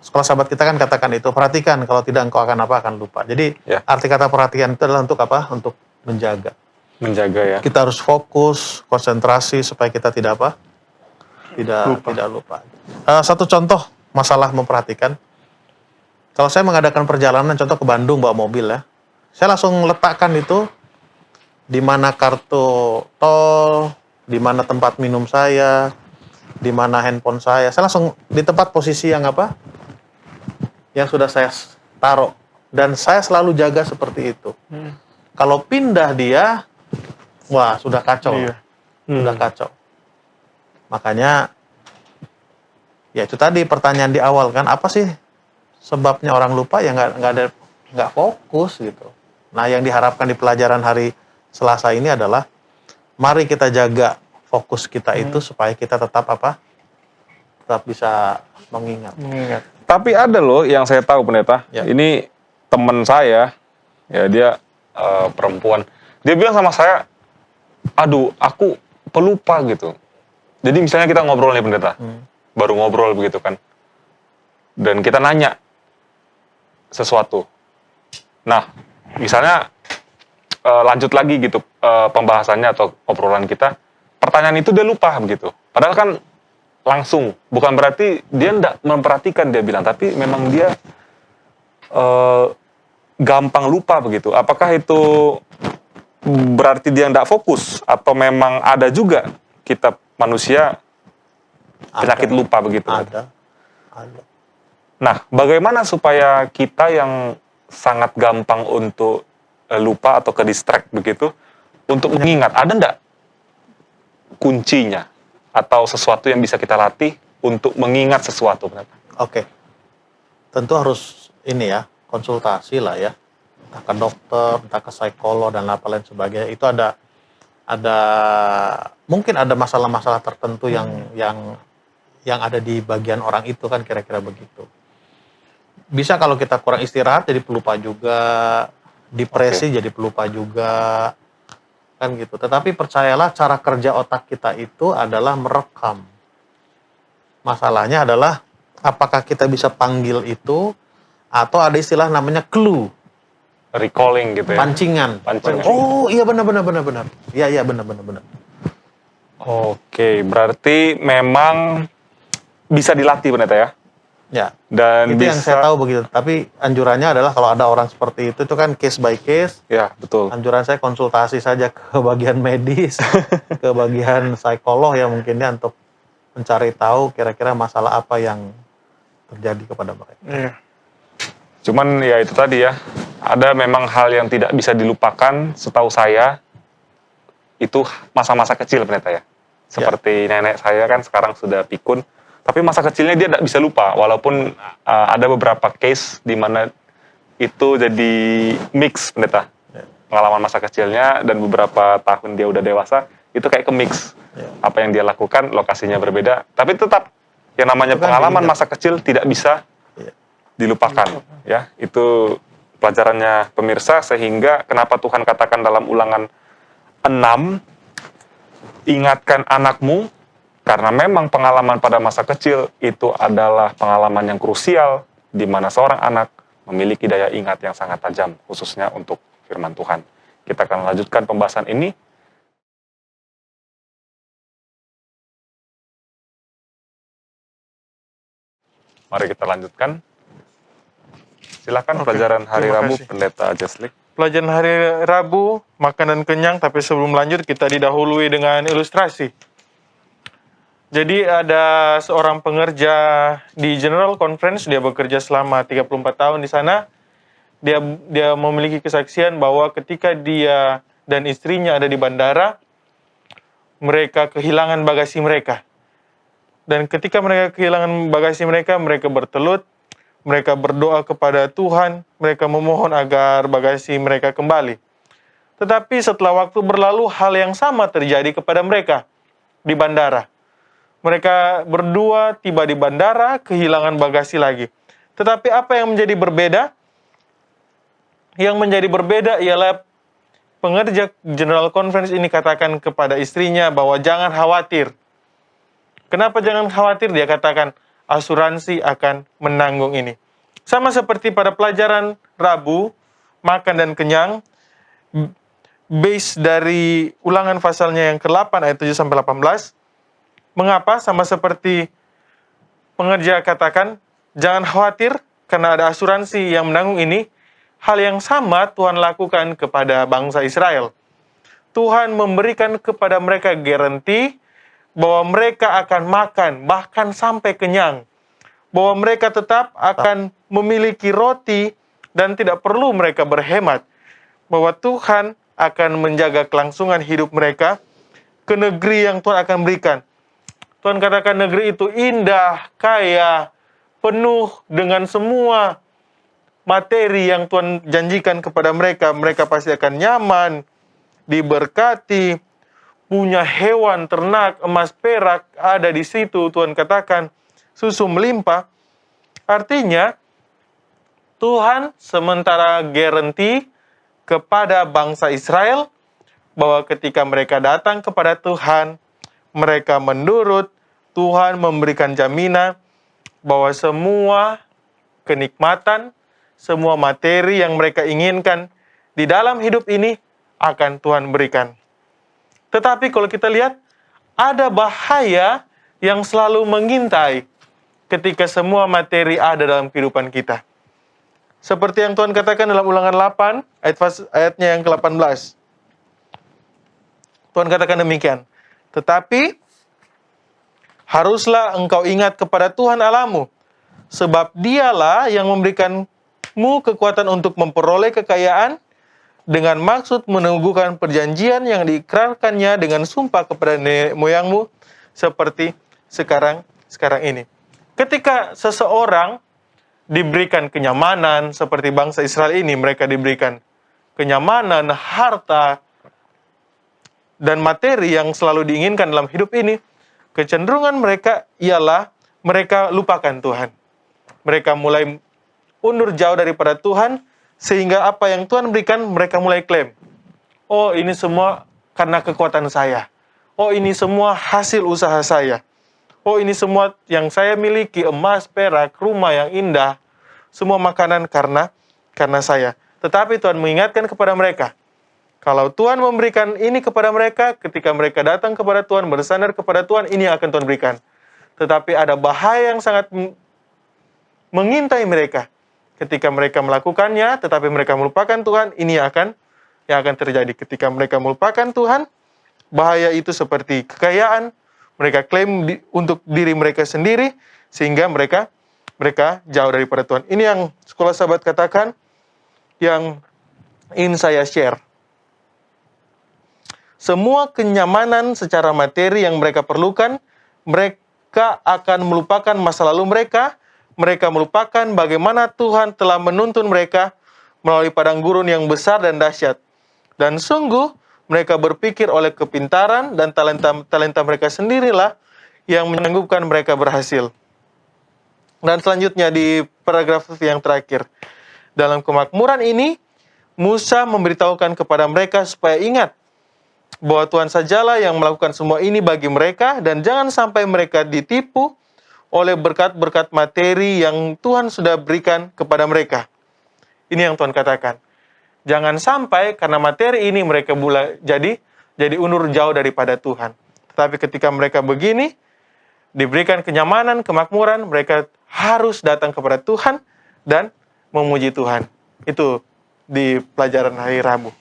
sekolah sahabat kita kan katakan itu, perhatikan, kalau tidak engkau akan apa? Akan lupa. Jadi Ya. arti kata perhatian itu adalah untuk apa? Untuk menjaga. Menjaga ya. Kita harus fokus, konsentrasi supaya kita tidak apa? Tidak lupa. Satu contoh masalah memperhatikan. Kalau saya mengadakan perjalanan, contoh ke Bandung bawa mobil ya, saya langsung letakkan itu di mana kartu tol, di mana tempat minum saya, di mana handphone saya. Saya langsung di tempat posisi yang apa? Yang sudah saya taruh. Dan saya selalu jaga seperti itu. Kalau pindah dia, wah sudah kacau. Iya. Sudah kacau. Makanya, ya itu tadi pertanyaan di awal kan, apa sih sebabnya orang lupa? Ya nggak fokus gitu. Nah yang diharapkan di pelajaran hari Selasa ini adalah, mari kita jaga fokus kita itu supaya kita tetap apa? Tetap bisa mengingat. Tapi ada loh yang saya tahu pendeta, Ya. ini teman saya, ya dia perempuan, dia bilang sama saya, aduh aku pelupa gitu. Jadi misalnya kita ngobrol nih pendeta, baru ngobrol begitu kan, dan kita nanya sesuatu. Nah, misalnya lanjut lagi gitu pembahasannya atau obrolan kita, pertanyaan itu dia lupa begitu. Padahal kan langsung, bukan berarti dia tidak memperhatikan dia bilang, tapi memang dia gampang lupa begitu. Apakah itu berarti dia tidak fokus atau memang ada juga kita manusia penyakit lupa begitu? Ada. Nah, bagaimana supaya kita yang sangat gampang untuk lupa atau ke distract begitu, untuk mengingat, ada enggak kuncinya atau sesuatu yang bisa kita latih untuk mengingat sesuatu? Oke. Tentu harus ini ya, konsultasi lah ya. Entah ke dokter, entah ke psikolog dan apa lain sebagainya. Itu ada mungkin ada masalah-masalah tertentu yang ada di bagian orang itu kan, kira-kira begitu. Bisa kalau kita kurang istirahat jadi pelupa juga, depresi jadi pelupa juga, kan gitu. Tetapi percayalah, cara kerja otak kita itu adalah merekam. Masalahnya adalah apakah kita bisa panggil itu, atau ada istilah namanya clue, Recalling gitu ya? pancingan. Oh iya benar. Iya benar. Oke, berarti memang bisa dilatih pendeta ya? Ya. Dan Itu bisa, yang saya tahu begitu. Tapi anjurannya adalah kalau ada orang seperti itu kan case by case. ya betul. Anjuran saya konsultasi saja ke bagian medis, ke bagian psikolog ya mungkin ya, untuk mencari tahu kira-kira masalah apa yang terjadi kepada mereka. Iya. Cuman ya itu tadi ya, ada memang hal yang tidak bisa dilupakan setahu saya, itu masa-masa kecil pendeta ya. Seperti nenek saya kan sekarang sudah pikun, tapi masa kecilnya dia tidak bisa lupa, walaupun ada beberapa case di mana itu jadi mix pendeta. Pengalaman masa kecilnya dan beberapa tahun dia udah dewasa, itu kayak ke mix. Apa yang dia lakukan, lokasinya berbeda, tapi tetap yang namanya Bukan pengalaman diingat. masa kecil tidak bisa dilupakan. Ya, itu pelajarannya pemirsa, sehingga kenapa Tuhan katakan dalam Ulangan 6, ingatkan anakmu, karena memang pengalaman pada masa kecil itu adalah pengalaman yang krusial, di mana seorang anak memiliki daya ingat yang sangat tajam, khususnya untuk firman Tuhan. Kita akan lanjutkan pembahasan ini. Mari kita lanjutkan. Silakan pelajaran hari terima Rabu, kasih. Pendeta Jeslik. Pelajaran hari Rabu, makanan kenyang, tapi sebelum lanjut kita didahului dengan ilustrasi. Jadi ada seorang pengerja di General Conference, dia bekerja selama 34 tahun di sana. Dia memiliki kesaksian bahwa ketika dia dan istrinya ada di bandara, mereka kehilangan bagasi mereka. Dan ketika mereka kehilangan bagasi mereka, mereka bertelut, mereka berdoa kepada Tuhan, mereka memohon agar bagasi mereka kembali. Tetapi setelah waktu berlalu, hal yang sama terjadi kepada mereka di bandara. Mereka berdua tiba di bandara, kehilangan bagasi lagi. Tetapi apa yang menjadi berbeda? Yang menjadi berbeda ialah pengerja General Conference ini katakan kepada istrinya bahwa jangan khawatir. Kenapa jangan khawatir? Dia katakan, asuransi akan menanggung ini. Sama seperti pada pelajaran Rabu, makan dan kenyang, base dari ulangan pasalnya yang ke-8 ayat 7-18, mengapa sama seperti pengerja katakan, jangan khawatir karena ada asuransi yang menanggung ini. Hal yang sama Tuhan lakukan kepada bangsa Israel. Tuhan memberikan kepada mereka garansi bahwa mereka akan makan, bahkan sampai kenyang. Bahwa mereka tetap akan memiliki roti dan tidak perlu mereka berhemat. Bahwa Tuhan akan menjaga kelangsungan hidup mereka ke negeri yang Tuhan akan berikan. Tuhan katakan negeri itu indah, kaya, penuh dengan semua materi yang Tuhan janjikan kepada mereka. Mereka pasti akan nyaman, diberkati, punya hewan, ternak, emas, perak ada di situ. Tuhan katakan susu melimpah. Artinya, Tuhan sementara garansi kepada bangsa Israel bahwa ketika mereka datang kepada Tuhan, mereka menurut, Tuhan memberikan jaminan bahwa semua kenikmatan, semua materi yang mereka inginkan di dalam hidup ini akan Tuhan berikan. Tetapi kalau kita lihat, ada bahaya yang selalu mengintai ketika semua materi ada dalam kehidupan kita. Seperti yang Tuhan katakan dalam Ulangan 8, ayatnya yang ke-18. Tuhan katakan demikian. Tetapi, haruslah engkau ingat kepada Tuhan Allahmu, sebab dialah yang memberikanmu kekuatan untuk memperoleh kekayaan, dengan maksud meneguhkan perjanjian yang diikrarkannya dengan sumpah kepada nenek moyangmu, seperti sekarang ini. Ketika seseorang diberikan kenyamanan, seperti bangsa Israel ini, mereka diberikan kenyamanan, harta, dan materi yang selalu diinginkan dalam hidup ini, kecenderungan mereka ialah mereka lupakan Tuhan. Mereka mulai undur jauh daripada Tuhan, sehingga apa yang Tuhan berikan, mereka mulai klaim. Oh, ini semua karena kekuatan saya. Oh, ini semua hasil usaha saya. Oh, ini semua yang saya miliki, emas, perak, rumah yang indah, semua makanan karena saya. Tetapi Tuhan mengingatkan kepada mereka, kalau Tuhan memberikan ini kepada mereka, ketika mereka datang kepada Tuhan, bersandar kepada Tuhan, ini akan Tuhan berikan. Tetapi ada bahaya yang sangat mengintai mereka. Ketika mereka melakukannya, tetapi mereka melupakan Tuhan, ini yang akan terjadi. Ketika mereka melupakan Tuhan, bahaya itu seperti kekayaan, mereka klaim untuk diri mereka sendiri, sehingga mereka jauh daripada Tuhan. Ini yang Sekolah Sahabat katakan, yang ingin saya share. Semua kenyamanan secara materi yang mereka perlukan, mereka akan melupakan masa lalu mereka melupakan bagaimana Tuhan telah menuntun mereka melalui padang gurun yang besar dan dahsyat. Dan sungguh, mereka berpikir oleh kepintaran dan talenta mereka sendirilah yang menyanggupkan mereka berhasil. Dan selanjutnya di paragraf yang terakhir. Dalam kemakmuran ini, Musa memberitahukan kepada mereka supaya ingat bahwa Tuhan sajalah yang melakukan semua ini bagi mereka, dan jangan sampai mereka ditipu oleh berkat-berkat materi yang Tuhan sudah berikan kepada mereka. Ini yang Tuhan katakan. Jangan sampai karena materi ini mereka jadi undur jauh daripada Tuhan. Tetapi ketika mereka begini, diberikan kenyamanan, kemakmuran, mereka harus datang kepada Tuhan dan memuji Tuhan. Itu di pelajaran hari Rabu.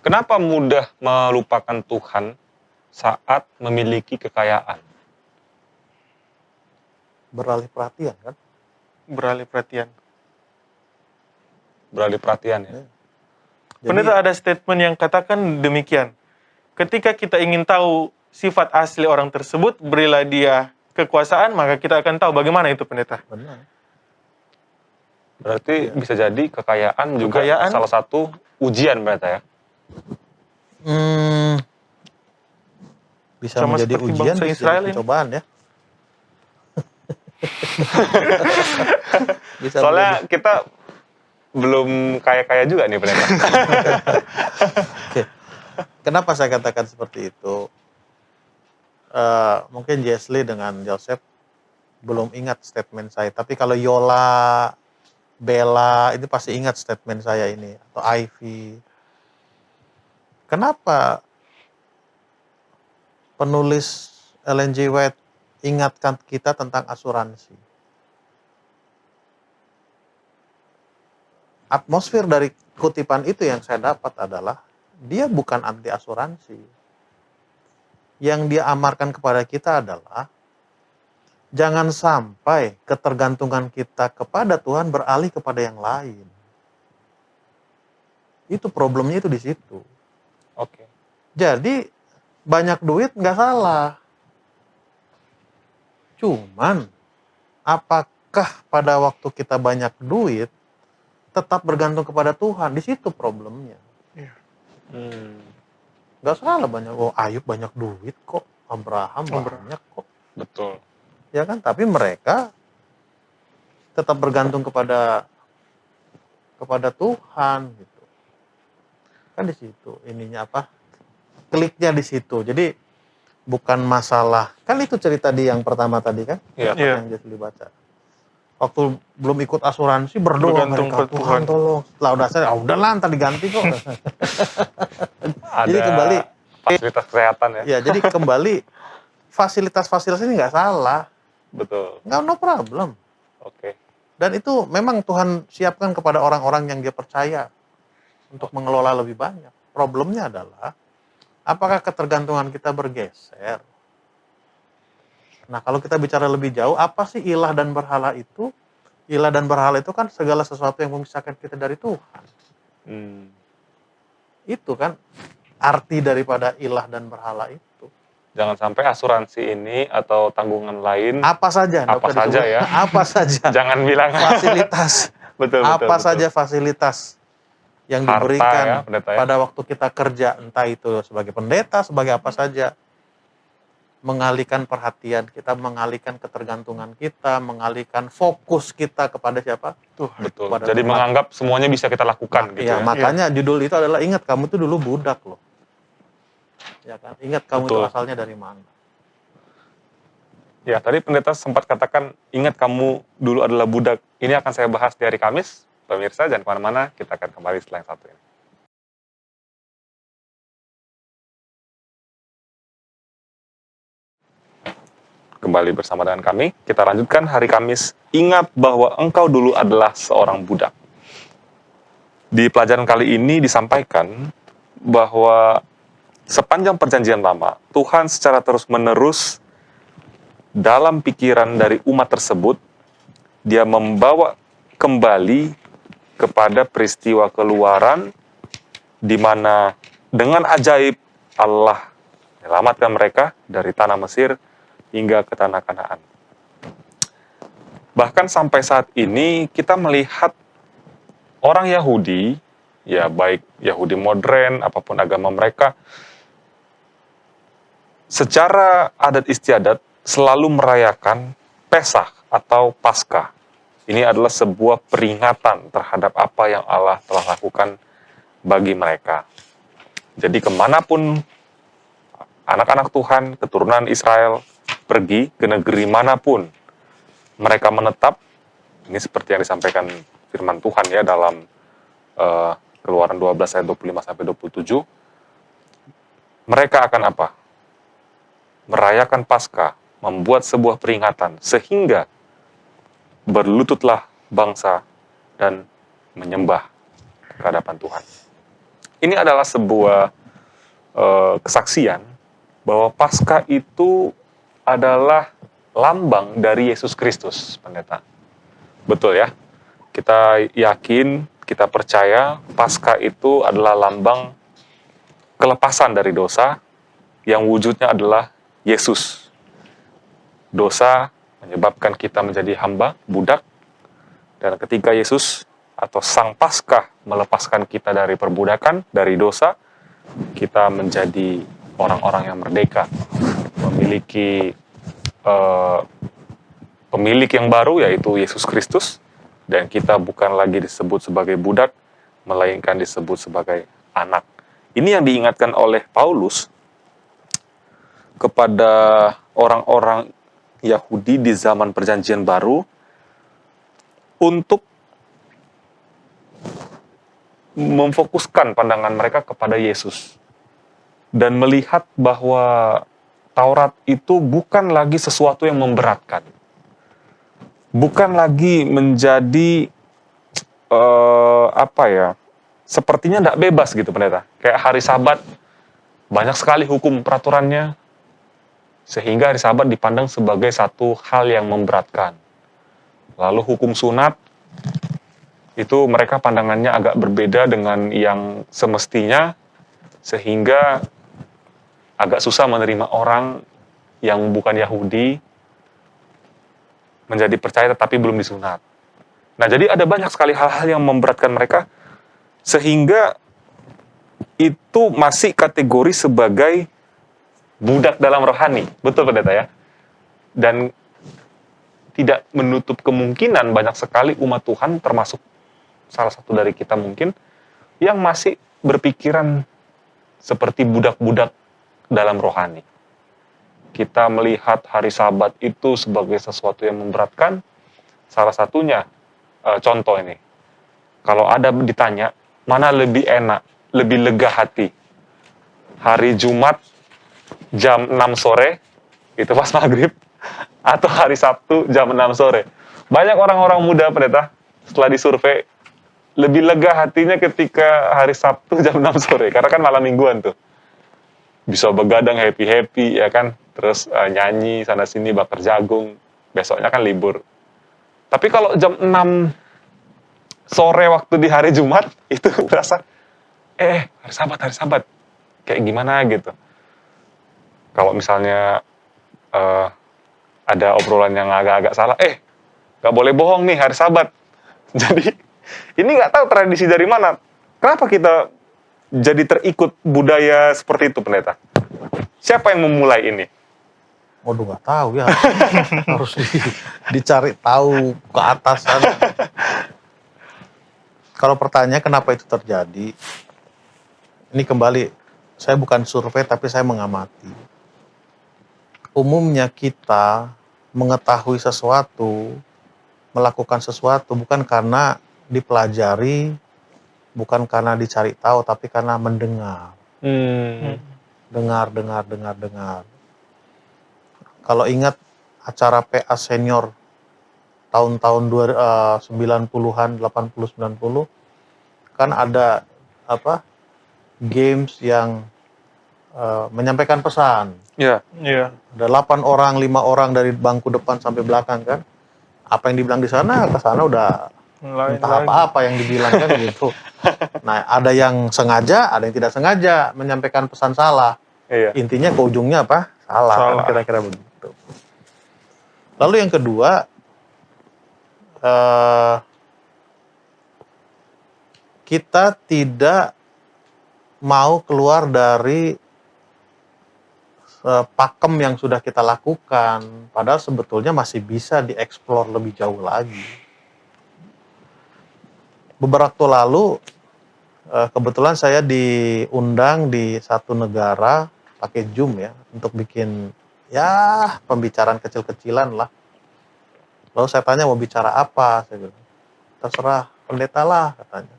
Kenapa mudah melupakan Tuhan saat memiliki kekayaan? Beralih perhatian kan? Beralih perhatian. Beralih perhatian ya. Pendeta ada statement yang katakan demikian. Ketika kita ingin tahu sifat asli orang tersebut, berilah dia kekuasaan, maka kita akan tahu bagaimana itu, Pendeta. Benar. Berarti bisa jadi kekayaan juga salah satu ujian, Pendeta ya. Bisa sama menjadi seperti ujian, bangsa bisa Israel jadi ini. cobaan ya. Bisa Soalnya kita belum kaya-kaya juga nih, Pendeta. Oke. Kenapa saya katakan seperti itu? Mungkin Jesli dengan Joseph belum ingat statement saya. Tapi kalau Yola, Bella, itu pasti ingat statement saya ini. Atau Ivy. Kenapa penulis Ellen G. White ingatkan kita tentang asuransi? Atmosfer dari kutipan itu yang saya dapat adalah dia bukan anti asuransi. Yang dia amarkan kepada kita adalah jangan sampai ketergantungan kita kepada Tuhan beralih kepada yang lain. Itu problemnya itu di situ. Oke. Jadi banyak duit nggak salah. Cuman apakah pada waktu kita banyak duit tetap bergantung kepada Tuhan? Di situ problemnya. Nggak salah banyak. Oh, Ayub banyak duit kok. Abraham banyak kok. Betul. Ya kan? Tapi mereka tetap bergantung kepada Tuhan gitu. Kan di situ ininya apa? Kliknya di situ. Jadi bukan masalah. Kan itu cerita di yang pertama tadi kan? Iya. Yang Jesli baca. Waktu belum ikut asuransi berdoa Bergantung mereka, ke Tuhan Tuhan. tolong. Setelah udah saya, udahlah ntar diganti kok. Ada Jadi kembali, fasilitas kesehatan ya. ya jadi kembali fasilitas-fasilitas ini nggak salah, Betul. nggak no problem. Oke. Dan itu memang Tuhan siapkan kepada orang-orang yang dia percaya untuk mengelola lebih banyak. Problemnya adalah apakah ketergantungan kita bergeser? Nah, kalau kita bicara lebih jauh, apa sih ilah dan berhala itu? Ilah dan berhala itu kan segala sesuatu yang memisahkan kita dari Tuhan. Itu kan arti daripada ilah dan berhala itu. Jangan sampai asuransi ini atau tanggungan lain Apa saja? nggak Apa usah saja disebut. ya. Apa saja? jangan bilang Fasilitas. betul, Apa betul. saja fasilitas yang Harta diberikan ya, pendeta ya. pada waktu kita kerja, entah itu sebagai pendeta, sebagai apa saja, mengalihkan perhatian kita, mengalihkan ketergantungan kita, mengalihkan fokus kita kepada siapa? Tuhan. Betul. Kepada Jadi Tuhan. menganggap semuanya bisa kita lakukan gitu Ya, ya. makanya judul itu adalah ingat kamu itu dulu budak loh. Ya kan? Ingat kamu Betul. itu asalnya dari mana? Ya, tadi pendeta sempat katakan, ingat kamu dulu adalah budak. Ini akan saya bahas di hari Kamis. Pemirsa, jangan kemana-mana, kita akan kembali setelah yang satu ini. Kembali bersama dengan kami, kita lanjutkan hari Kamis. Ingat bahwa engkau dulu adalah seorang budak. Di pelajaran kali ini disampaikan bahwa sepanjang perjanjian lama, Tuhan secara terus-menerus dalam pikiran dari umat tersebut, dia membawa kembali kepada peristiwa keluaran di mana dengan ajaib Allah menyelamatkan mereka dari tanah Mesir hingga ke tanah Kanaan. Bahkan sampai saat ini kita melihat orang Yahudi, ya baik Yahudi modern, apapun agama mereka, secara adat istiadat selalu merayakan Pesah atau Paskah. Ini adalah sebuah peringatan terhadap apa yang Allah telah lakukan bagi mereka. Jadi kemanapun anak-anak Tuhan, keturunan Israel, pergi ke negeri manapun mereka menetap, ini seperti yang disampaikan firman Tuhan ya dalam Keluaran 12 ayat 25-27, mereka akan apa? Merayakan Paskah, membuat sebuah peringatan, sehingga berlututlah bangsa dan menyembah ke hadapan Tuhan. Ini adalah sebuah kesaksian bahwa Paskah itu adalah lambang dari Yesus Kristus, pendeta. Betul ya? Kita yakin, kita percaya Paskah itu adalah lambang kelepasan dari dosa yang wujudnya adalah Yesus. Dosa menyebabkan kita menjadi hamba, budak, dan ketika Yesus atau Sang Paskah melepaskan kita dari perbudakan, dari dosa, kita menjadi orang-orang yang merdeka, memiliki pemilik yang baru, yaitu Yesus Kristus, dan kita bukan lagi disebut sebagai budak, melainkan disebut sebagai anak. Ini yang diingatkan oleh Paulus kepada orang-orang Yahudi di zaman Perjanjian Baru untuk memfokuskan pandangan mereka kepada Yesus dan melihat bahwa Taurat itu bukan lagi sesuatu yang memberatkan, bukan lagi menjadi sepertinya tidak bebas gitu pendeta. Kayak hari Sabat banyak sekali hukum peraturannya, sehingga hari Sabat dipandang sebagai satu hal yang memberatkan. Lalu hukum sunat itu mereka pandangannya agak berbeda dengan yang semestinya, sehingga agak susah menerima orang yang bukan Yahudi menjadi percaya tetapi belum disunat. Nah, jadi ada banyak sekali hal-hal yang memberatkan mereka, sehingga itu masih kategori sebagai budak dalam rohani. Betul, pendeta ya? Dan tidak menutup kemungkinan banyak sekali umat Tuhan, termasuk salah satu dari kita mungkin, yang masih berpikiran seperti budak-budak dalam rohani. Kita melihat hari Sabat itu sebagai sesuatu yang memberatkan. Salah satunya, contoh ini, kalau ada ditanya, mana lebih enak, lebih lega hati, hari Jumat jam 6 sore, itu pas maghrib, atau hari Sabtu jam 6 sore. Banyak orang-orang muda, pendeta, setelah disurvei, lebih lega hatinya ketika hari Sabtu jam 6 sore, karena kan malam mingguan tuh. Bisa begadang happy-happy, ya kan, terus nyanyi sana-sini, bakar jagung, besoknya kan libur. Tapi kalau jam 6 sore waktu di hari Jumat, itu berasa, hari Sabat, kayak gimana gitu. Kalau misalnya ada obrolan yang agak-agak salah, nggak boleh bohong nih, hari Sabat. Jadi, ini nggak tahu tradisi dari mana. Kenapa kita jadi terikut budaya seperti itu, pendeta? Siapa yang memulai ini? Waduh, nggak tahu ya. Harus dicari tahu ke atas sana. Kalau pertanyaan kenapa itu terjadi, ini kembali, saya bukan survei tapi saya mengamati. Umumnya kita mengetahui sesuatu, melakukan sesuatu bukan karena dipelajari, bukan karena dicari tahu, tapi karena mendengar. Dengar. Kalau ingat acara PA senior tahun-tahun 90-an, 80-90, kan ada games yang menyampaikan pesan. Iya. Ada 8 orang, 5 orang dari bangku depan sampai belakang kan. Apa yang dibilang di sana, ke sana udah entah apa-apa yang dibilang kan gitu. Nah, ada yang sengaja, ada yang tidak sengaja menyampaikan pesan salah. Iya. Intinya ke ujungnya apa? Salah. Kan kira-kira begitu. Lalu yang kedua, kita tidak mau keluar dari pakem yang sudah kita lakukan, padahal sebetulnya masih bisa dieksplor lebih jauh lagi. Beberapa waktu lalu, kebetulan saya diundang di satu negara pakai Zoom ya, untuk bikin pembicaraan kecil-kecilan lah. Lalu saya tanya mau bicara apa, saya bilang, terserah pendeta lah katanya.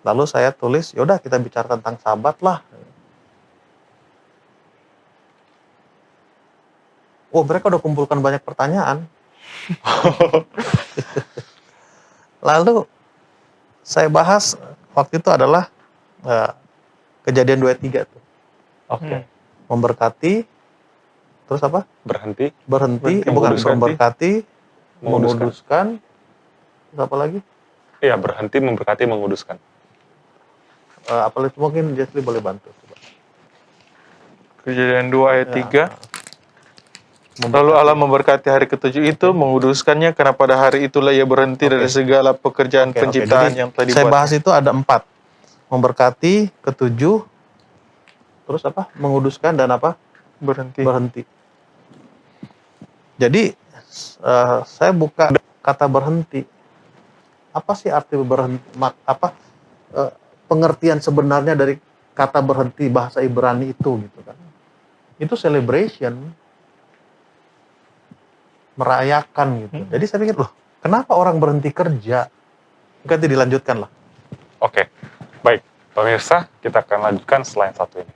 Lalu saya tulis, yaudah kita bicara tentang Sabat lah. Oh, mereka udah kumpulkan banyak pertanyaan. Lalu saya bahas waktu itu adalah Kejadian 23 tuh. Oke. Memberkati, terus apa? Berhenti. Memberkati, menguduskan, terus apa lagi? Iya, berhenti, memberkati, menguduskan. Apalagi mungkin Jesli boleh bantu. Coba. Kejadian 2 ayat 3. Lalu Allah memberkati hari ketujuh itu, menguduskannya, karena pada hari itulah ia berhenti dari segala pekerjaan penciptaan yang telah dibuat. Saya bahas itu ada 4. Memberkati, ketujuh, terus apa? Menguduskan dan apa? Berhenti. Jadi, saya buka kata berhenti. Apa sih arti berhenti? Pengertian sebenarnya dari kata berhenti bahasa Ibrani itu gitu kan? Itu celebration. merayakan gitu. Jadi saya pikir, loh, kenapa orang berhenti kerja? Ganti dilanjutkan lah. Oke, baik. Pemirsa, kita akan lanjutkan setelah yang satu ini.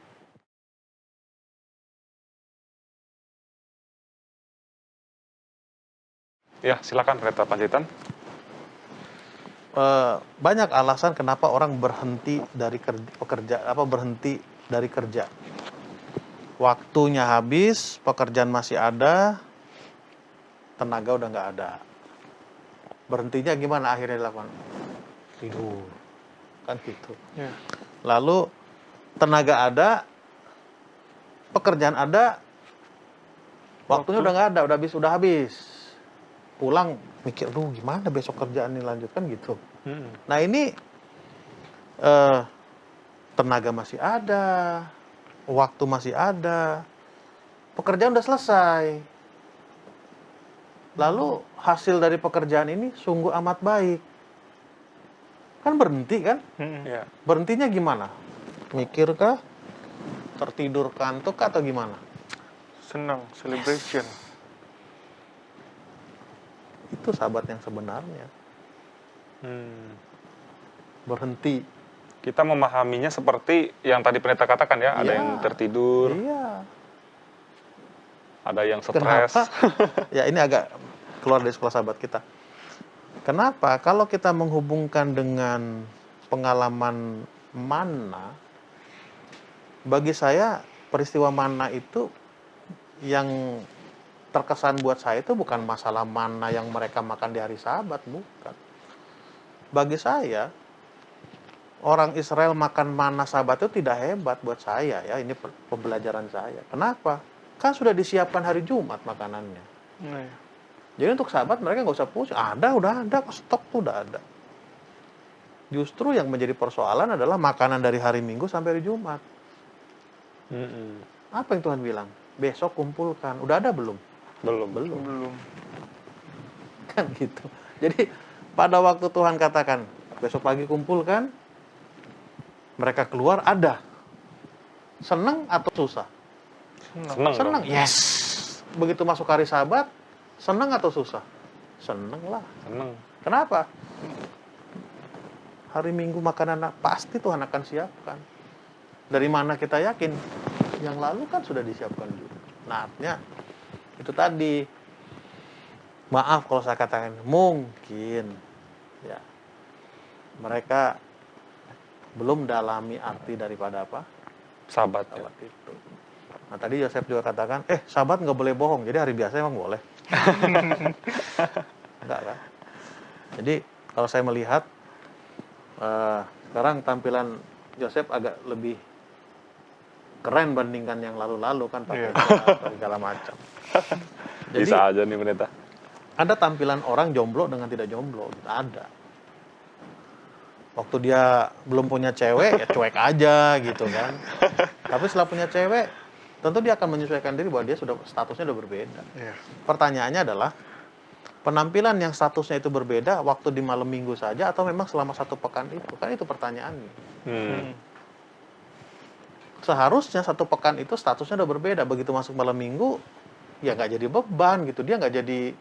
Ya, silakan Pendeta Panjaitan. Banyak alasan kenapa orang berhenti dari berhenti dari kerja. Waktunya habis, pekerjaan masih ada, tenaga udah nggak ada. Berhentinya gimana akhirnya dilakukan? Tidur, kan gitu. Ya. Lalu tenaga ada, pekerjaan ada, waktunya udah nggak ada, udah habis. Pulang mikir, gimana besok kerjaan ini lanjutkan gitu. Nah ini tenaga masih ada, waktu masih ada, pekerjaan udah selesai. Lalu hasil dari pekerjaan ini sungguh amat baik. Kan berhenti kan? Ya. Berhentinya gimana? Mikir kah? Tertidur kantuk atau gimana? Senang, celebration. Itu sahabat yang sebenarnya. Berhenti. Kita memahaminya seperti yang tadi Pendeta katakan ya, ada Iya. yang tertidur, Iya. ada yang stres. Kenapa? Ya ini agak keluar dari sekolah sahabat kita. Kenapa? Kalau kita menghubungkan dengan pengalaman mana, bagi saya peristiwa mana itu yang terkesan buat saya itu bukan masalah mana yang mereka makan di hari Sabat, bukan. Bagi saya, orang Israel makan mana Sabat itu tidak hebat buat saya ya. Ini pembelajaran saya. Kenapa? Kan sudah disiapkan hari Jumat makanannya. Nah, Jadi untuk Sabat mereka nggak usah pusing. Udah ada, stok tuh udah ada. Justru yang menjadi persoalan adalah makanan dari hari Minggu sampai hari Jumat. Apa yang Tuhan bilang? Besok kumpulkan. Udah ada belum? belum. Kan gitu. Jadi pada waktu Tuhan katakan besok pagi kumpulkan, mereka keluar ada. Senang atau susah? Senang. Yes. Begitu masuk hari Sabat, senang atau susah? Senang lah. Senang. Kenapa? Hari Minggu makanan pasti Tuhan akan siapkan. Dari mana kita yakin? Yang lalu kan sudah disiapkan juga. Nah, artinya itu tadi. Maaf kalau saya katakan mungkin ya mereka belum dalami arti daripada apa? Sabat. Ya. Sabat itu. Nah, tadi Yosef juga katakan, Sabat nggak boleh bohong. Jadi hari biasa emang boleh. Enggak kan? Jadi kalau saya melihat sekarang tampilan Yosef agak lebih keren bandingkan yang lalu-lalu kan pakai segala macam. Jadi Bisa aja nih Pendeta. ada tampilan orang jomblo dengan tidak jomblo, gitu. Ada. Waktu dia belum punya cewek ya cuek aja gitu kan. Tapi setelah punya cewek, tentu dia akan menyesuaikan diri bahwa dia sudah statusnya sudah berbeda. Iya. Pertanyaannya adalah penampilan yang statusnya itu berbeda waktu di malam minggu saja atau memang selama satu pekan itu? Kan itu pertanyaannya. Seharusnya satu pekan itu statusnya udah berbeda. Begitu masuk malam minggu, ya nggak jadi beban gitu. Dia nggak jadi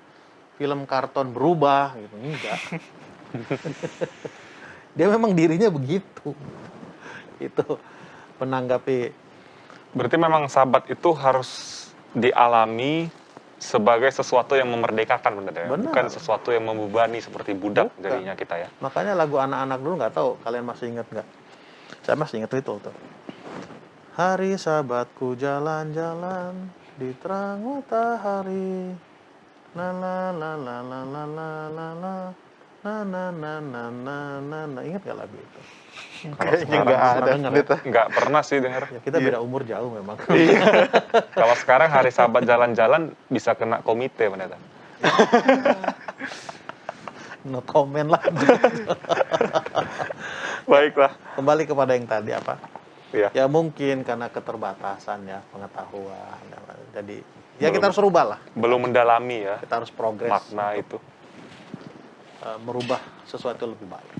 film karton berubah gitu. Enggak. Dia memang dirinya begitu. Itu menanggapi. Berarti memang Sabat itu harus dialami sebagai sesuatu yang memerdekakan, Pendeta, ya? Benar. Bukan sesuatu yang membebani seperti budak Bukan. jadinya kita ya. Makanya lagu anak-anak dulu nggak tahu kalian masih ingat nggak? Saya masih ingat itu tuh. Hari Sabatku jalan-jalan di terang matahari. La la la la la la la la la. Na na na na na na na. Ingat nggak lagu itu? Kayaknya nggak ada. Pernah dengar ya? Nggak pernah sih dengar. Ya, kita beda umur jauh memang. Kalau sekarang hari Sabat jalan-jalan bisa kena komite, Pendeta. No comment lah. Baiklah. Kembali kepada yang tadi apa? Iya. Ya mungkin karena keterbatasan ya pengetahuan. Jadi ya kita harus rubah lah. Belum mendalami ya Kita harus progres. makna itu. Merubah sesuatu yang lebih baik.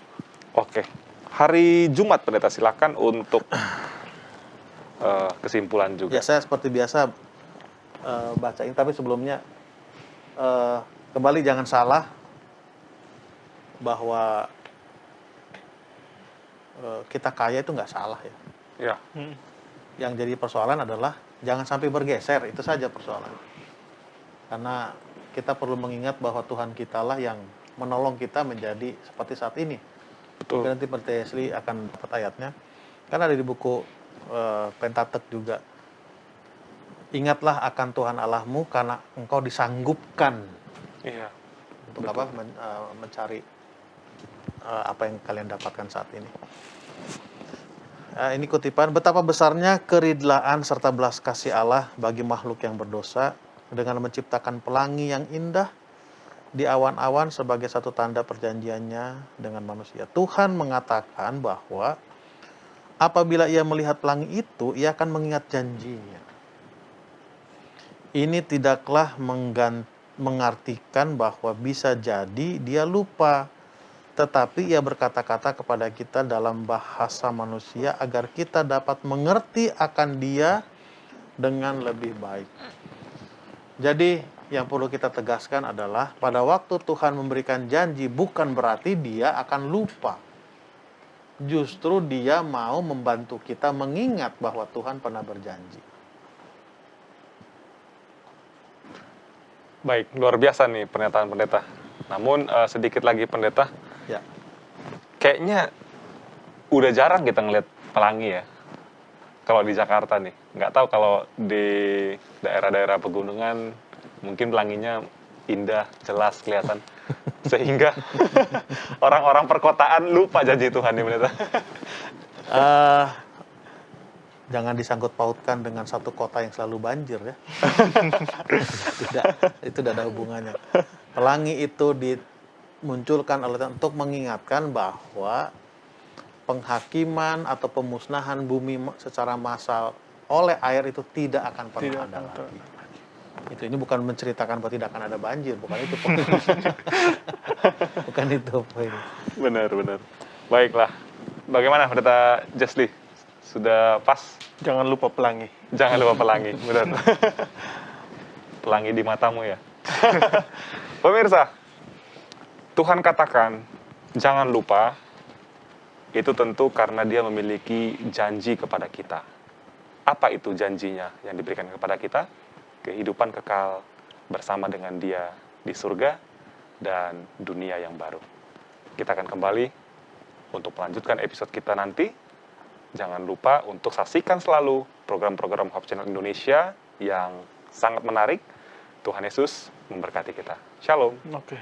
Oke. Hari Jumat, Pendeta, silakan untuk kesimpulan juga. Ya saya seperti biasa bacain, tapi sebelumnya kembali jangan salah bahwa kita kaya itu nggak salah ya. Ya, Yang jadi persoalan adalah jangan sampai bergeser, itu saja persoalan. Karena kita perlu mengingat bahwa Tuhan kita lah yang menolong kita menjadi seperti saat ini. betul. Nanti Pak Tesli akan dapat ayatnya. Kan ada di buku Pentatek juga. Ingatlah akan Tuhan Allahmu karena engkau disanggupkan Iya, untuk apa mencari apa yang kalian dapatkan saat ini. Ini kutipan, betapa besarnya keridlaan serta belas kasih Allah bagi makhluk yang berdosa dengan menciptakan pelangi yang indah di awan-awan sebagai satu tanda perjanjiannya dengan manusia. Tuhan mengatakan bahwa apabila ia melihat pelangi itu, ia akan mengingat janjinya. Ini tidaklah mengartikan bahwa bisa jadi dia lupa, tetapi ia berkata-kata kepada kita dalam bahasa manusia agar kita dapat mengerti akan dia dengan lebih baik. Jadi yang perlu kita tegaskan adalah pada waktu Tuhan memberikan janji bukan berarti dia akan lupa. Justru dia mau membantu kita mengingat bahwa Tuhan pernah berjanji. baik, luar biasa nih pernyataan pendeta. Namun sedikit lagi pendeta, Ya. kayaknya udah jarang kita ngeliat pelangi ya. Kalau di Jakarta nih, nggak tahu kalau di daerah-daerah pegunungan mungkin pelanginya indah, jelas kelihatan. Sehingga orang-orang perkotaan lupa janji Tuhan nih pendeta. Jangan disangkut pautkan dengan satu kota yang selalu banjir ya. Tidak, itu tidak ada hubungannya. Pelangi itu dimunculkan oleh Tuhan untuk mengingatkan bahwa penghakiman atau pemusnahan bumi secara massal oleh air itu tidak akan pernah ada lagi. Ini bukan menceritakan bahwa tidak akan ada banjir, bukan itu poinnya. Bukan itu poinnya. Benar. Baiklah. Bagaimana pendeta Jesli? Sudah pas? Jangan lupa pelangi. Jangan lupa pelangi, benar. Pelangi di matamu ya. Pemirsa, Tuhan katakan, jangan lupa, itu tentu karena dia memiliki janji kepada kita. Apa itu janjinya yang diberikan kepada kita? Kehidupan kekal bersama dengan dia di surga dan dunia yang baru. Kita akan kembali untuk melanjutkan episode kita nanti. Jangan lupa untuk saksikan selalu program-program Hope Channel Indonesia yang sangat menarik. Tuhan Yesus memberkati kita. Shalom. Oke.